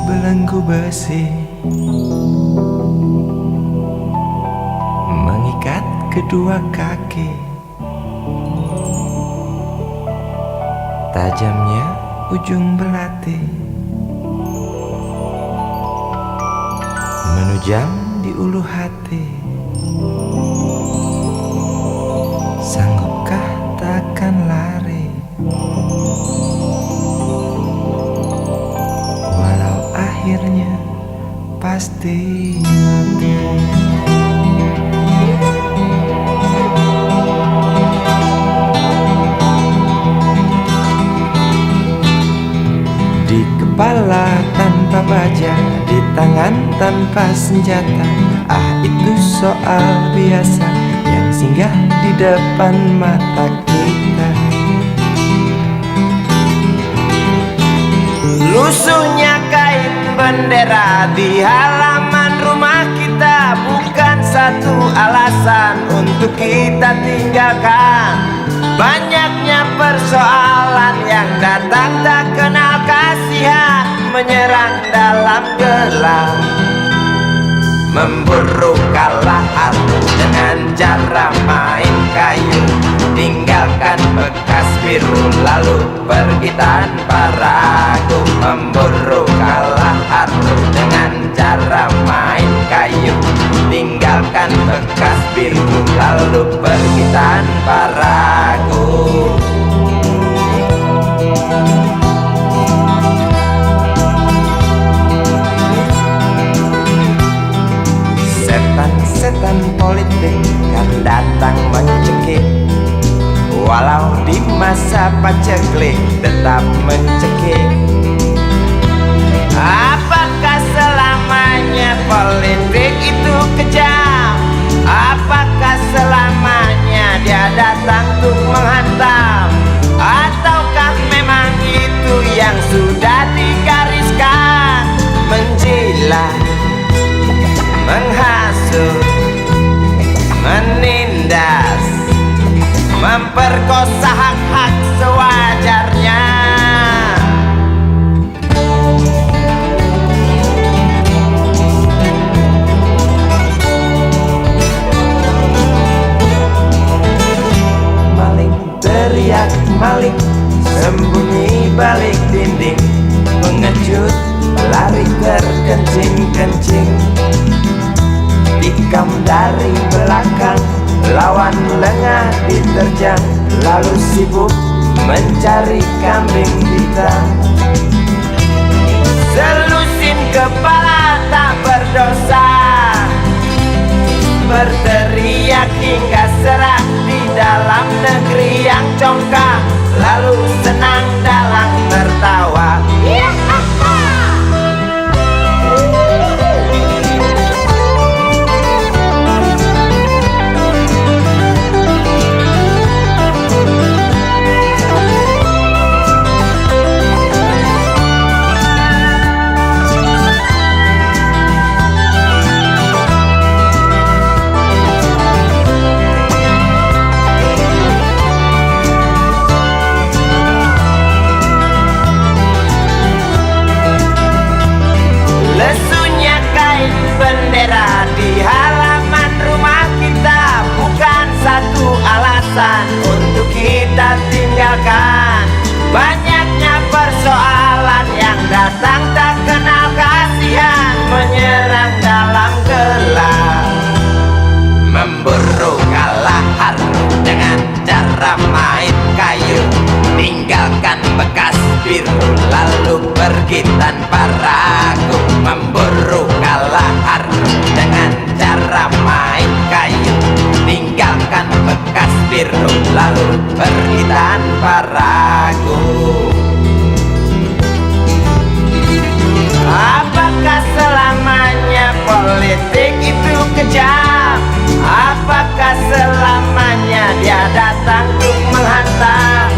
Belenggu besi mengikat kedua kaki, tajamnya ujung belati menujam di ulu hati. Sanggupkah takkan lari, akhirnya pasti mati. Di kepala tanpa baja, di tangan tanpa senjata. Ah, itu soal biasa yang singgah di depan mata kita. Lusuhnya kain bendera di halaman rumah kita bukan satu alasan untuk kita tinggalkan. Banyaknya persoalan yang datang tak kenal kasihan, menyerang dalam gelap, memburu kalah hati dengan cara main kayu. Tinggalkan bekas biru lalu pergi tanpa ragu, memburu kalah hati dengan cara main kayu. Tinggalkan bekas biru lalu pergi tanpa ragu. Setan-setan politik kan datang mencekik, walau di masa paceklik tetap mencekik. Apakah selamanya politik itu kejam? Apakah selamanya dia datang untuk menghantam? Ataukah memang itu yang sudah digariskan? Menjilat, menghasut, menindas, memperkosa hak-hak sewajarnya. diterjang, lalu sibuk mencari kambing hitam. Selusin kepala tak berdosa, berteriak hingga serak di dalam negeri yang congkak, lalu senang dalam tertawa. Lesunya kain bendera di halaman rumah kita bukan satu alasan untuk kita tinggalkan. Banyaknya persoalan yang datang tak kenal kasihan, menyerang dalam gelap, memburu kalah haru dengan cara main kayu, tinggalkan bekas biru lalu pergi tanpa ragu. Memburu kalah haru dengan cara main kayu, tinggalkan bekas biru lalu pergi tanpa ragu. Apakah selamanya politik itu kejam? Apakah selamanya dia datang untuk menghantam?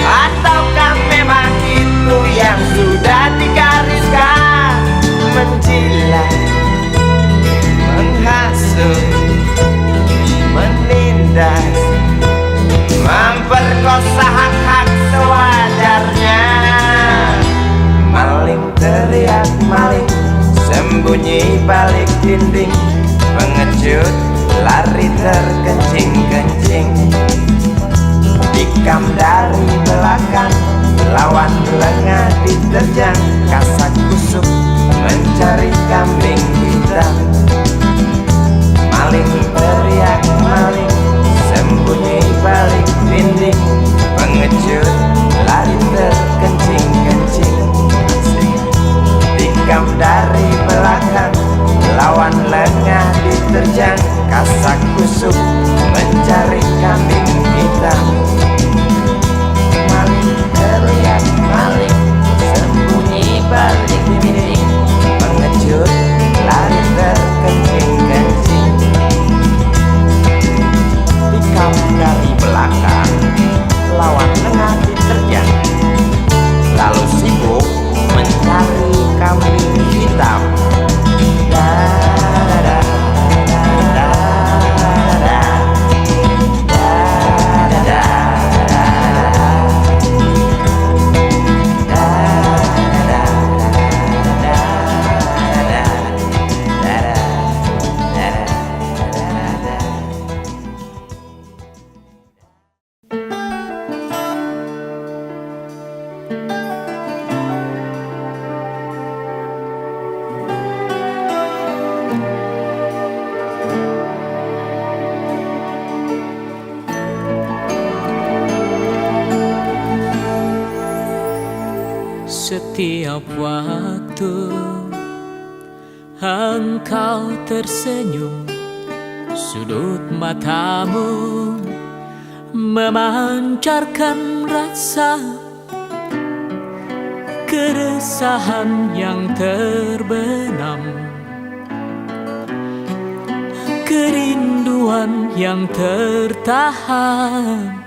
Ataukah memang itu yang sudah digariskan? Menjilat, menghasut, menindas, memperkosa hak-hak sewajarnya. Maling teriak maling, sembunyi balik dinding, pengecut lari terkencing-kencing. Tikam dari belakang, lawan lengah diterjang, kasak kusuk mencari kambing hitam. Maling teriak maling, sembunyi balik dinding, pengecut lari terkencing-kencing. Tikam dari belakang, lawan lengah diterjang, kasak kusuk mencari kambing hitam. Maling teriak maling, sembunyi balik dinding, pengecut lari terkencing-kencing. Tikam dari belakang, lawan lengah diterjang, lalu sibuk mencari kambing hitam. Setiap waktu engkau tersenyum, sudut matamu memancarkan rasa keresahan yang terbenam, kerinduan yang tertahan,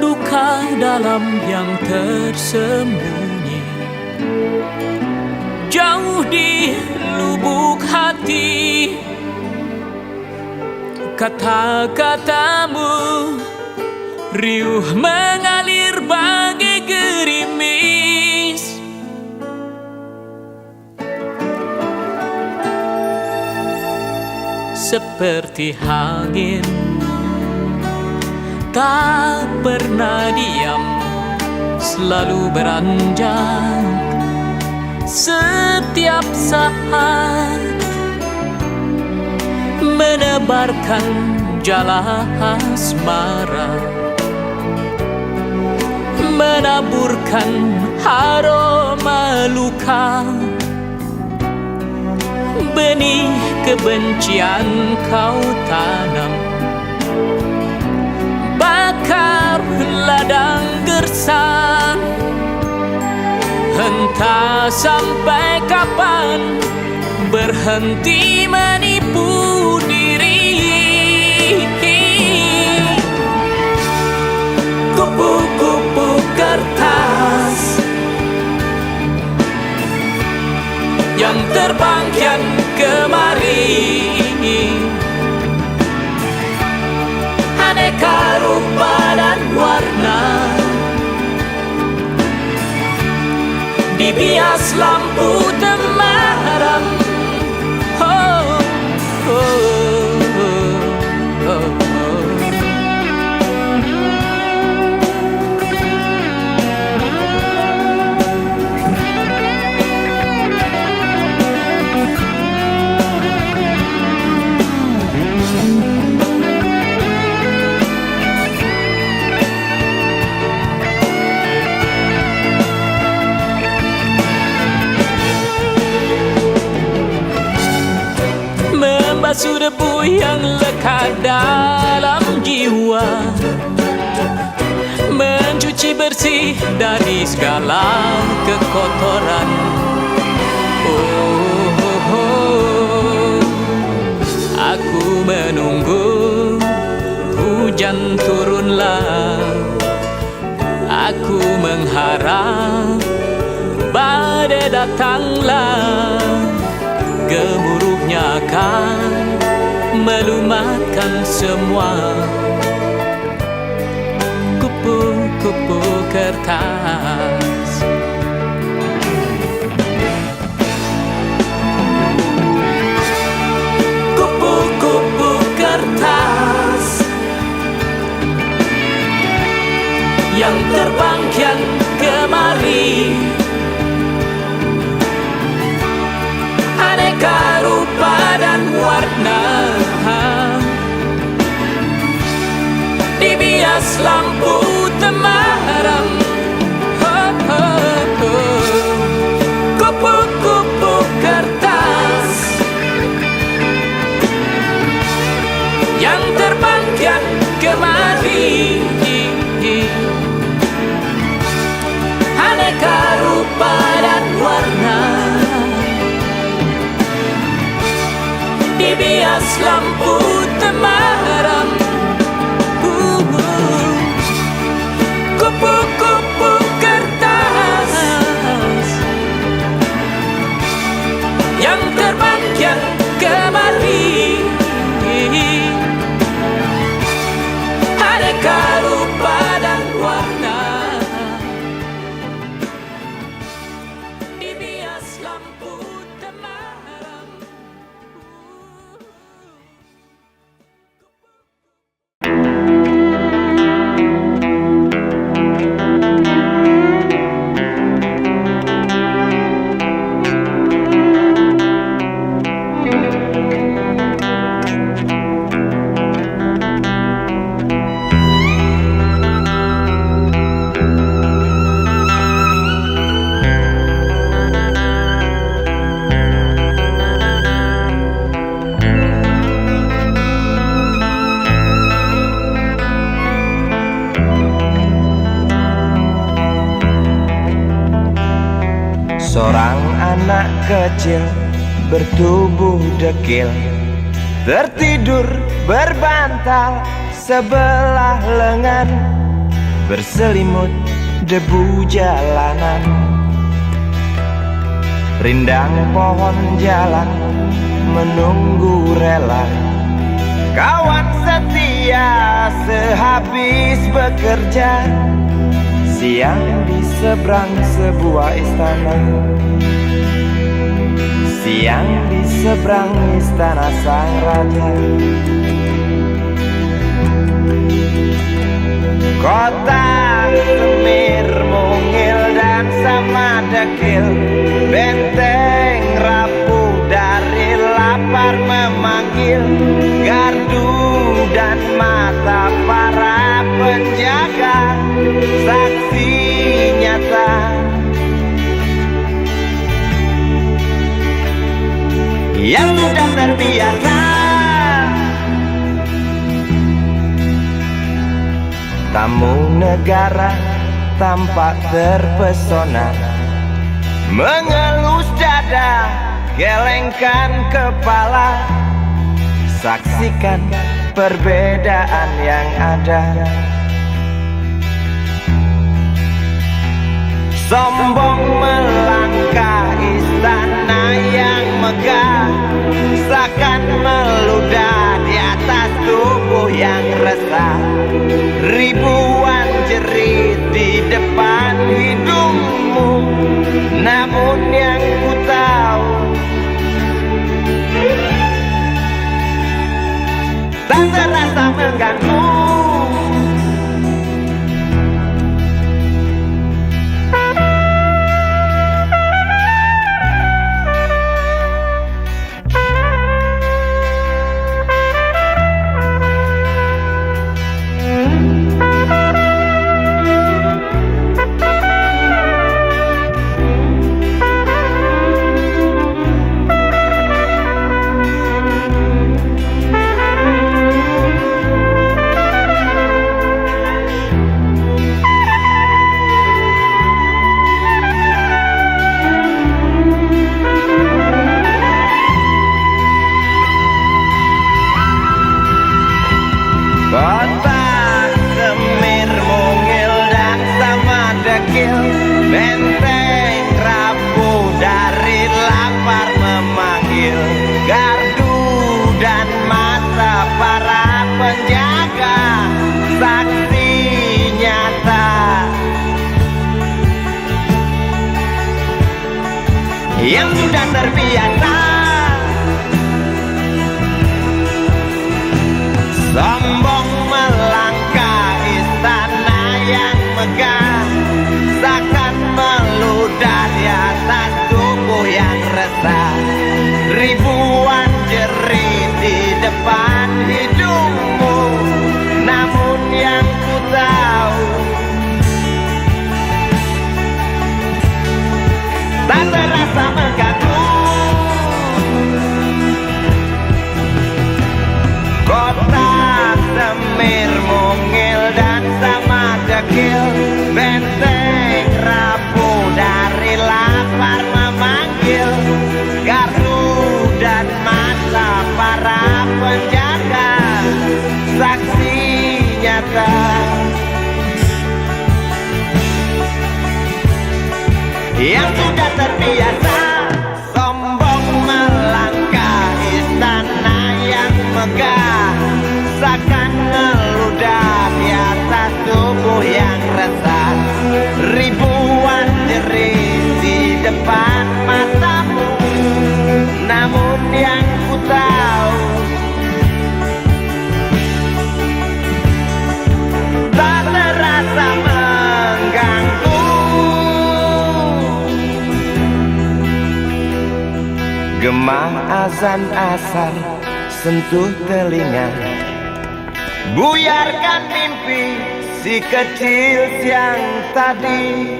duka dalam yang tersembunyi, jauh di lubuk hati. Kata-katamu riuh mengalir bagai gerimis, seperti angin tak pernah diam, selalu beranjak setiap saat, menebarkan jala asmara, menaburkan aroma luka. Benih kebencian kau tanam, bakar ladang gersang. Entah sampai kapan berhenti menipu diri. Kupu-kupu kertas yang terbang kian kemari, aneka rupa dan warna, dibias lampu temaram. Oh, oh, oh, oh, oh. Membasuh debu yang lekat dalam jiwa, mencuci bersih dari segala kekotoran. Oh, oh, oh. Aku menunggu hujan turunlah, aku mengharap badai datanglah. Gemuruhnya akan melumatkan semua. Kupu-kupu kertas, kupu-kupu kertas yang terbang kian kemari, aneka rupa dan warna, dibias lampu temaram. Oh, oh, oh. Kupu-kupu kertas yang terbang kian kemari, aneka rupa dan warna, dibias lampu temaram. Kupu-kupu kertas yang terbang kian kemari, aneka rupa dan warna, dibias lampu temaram. Seorang anak kecil bertubuh dekil, tertidur berbantal sebelah lengan, berselimut debu jalanan. Rindang pohon jalan menunggu rela, kawan setia sehabis bekerja. Siang di seberang sebuah istana, siang di seberang istana sang raja. Kota Semir mungil dan sama dekil, benteng rapuh dari lapar memanggil, gardu dan terbiasa. Tamu negara tampak terpesona, mengelus dada, gelengkan kepala, saksikan perbedaan yang ada. Sombong melangkah istana yang megah, seakan meludah di atas tubuh yang resah. Ribuan jerit di depan hidungmu, namun yang ku tahu tak terasa mengganggu. Kota Semir mungil dan sama dekil, benteng rapuh dari lapar memanggil. Gardu dan mata para penjaga, saksi nyata yang sudah terbiasa. Sombong melangkah istana yang megah, seakan meludah di atas tubuh yang resah. Ribuan jerit di depan hidungmu, namun yang ku tahu tak terasa mengganggu. Kota Semir mungil dan sama dekil, benteng rapuh dari lapar memanggil. Gardu dan mata para penjaga, saksi nyata yang sudah terbiasa. Sombong melangkah istana yang megah, seakan meludah di atas tubuh yang resah. Ribuan jerit di depan matamu, namun yang ku tahu tak terasa mengganggu. Gema azan asar sentuh telinga, buyarkan mimpi si kecil siang tadi.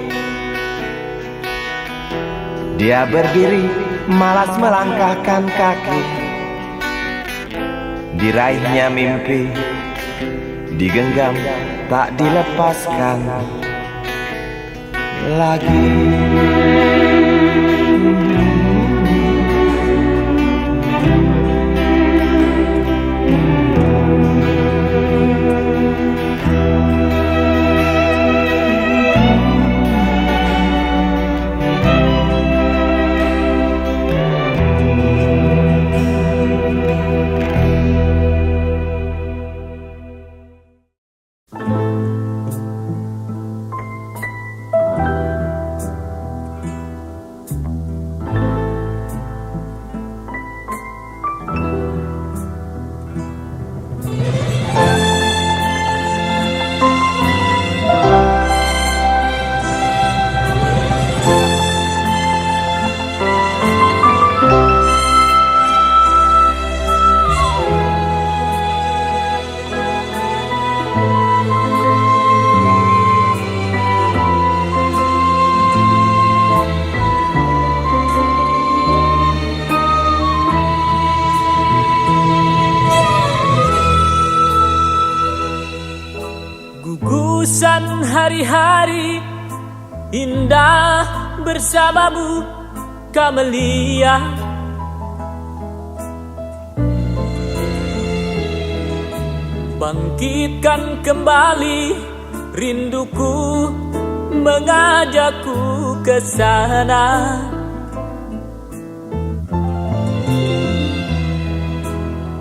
Dia berdiri malas melangkahkan kaki, diraihnya mimpi digenggam tak dilepaskan lagi. Gugusan hari-hari indah bersamamu, Camelia. Bangkitkan kembali rinduku, mengajakku ke sana.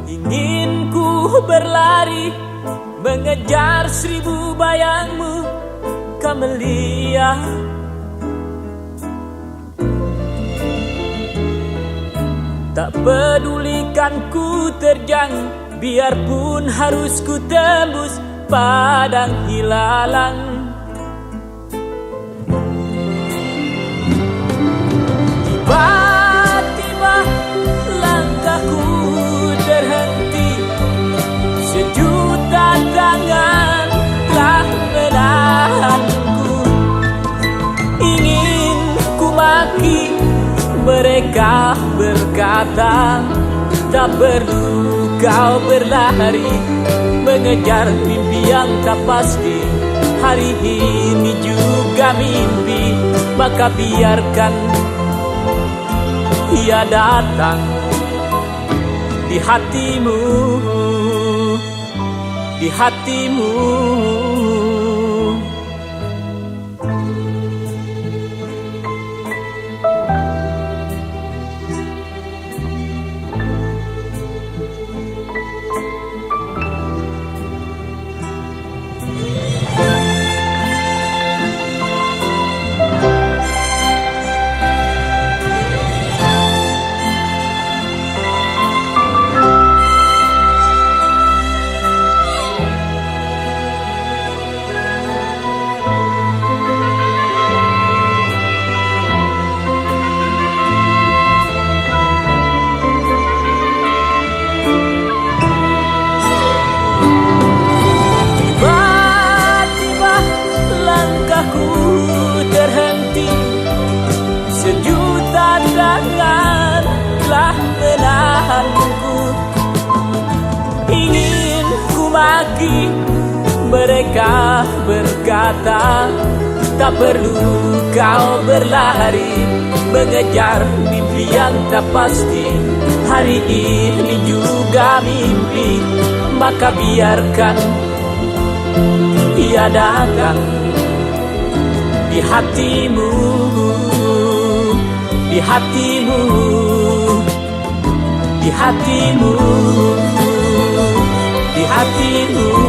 Ingin ku berlari mengejar 1000 bayangmu, Camelia. Tak pedulikan ku terjang, biarpun harus ku tembus padang hilalang. Tiba-tiba langkahku terhenti, sejuta tangan telah menahanku. Ingin ku maki, mereka berkata, tak perlu kau berlari mengejar mimpi yang tak pasti. Hari ini juga mimpi, maka biarkan ia datang di hatimu, di hatimu. Terhenti, sejuta tangan telah menahanku. Ingin ku maki, mereka berkata, tak perlu kau berlari mengejar mimpi yang tak pasti. Hari ini juga mimpi, maka biarkan ia datang di hatimu, di hatimu, di hatimu, di hatimu.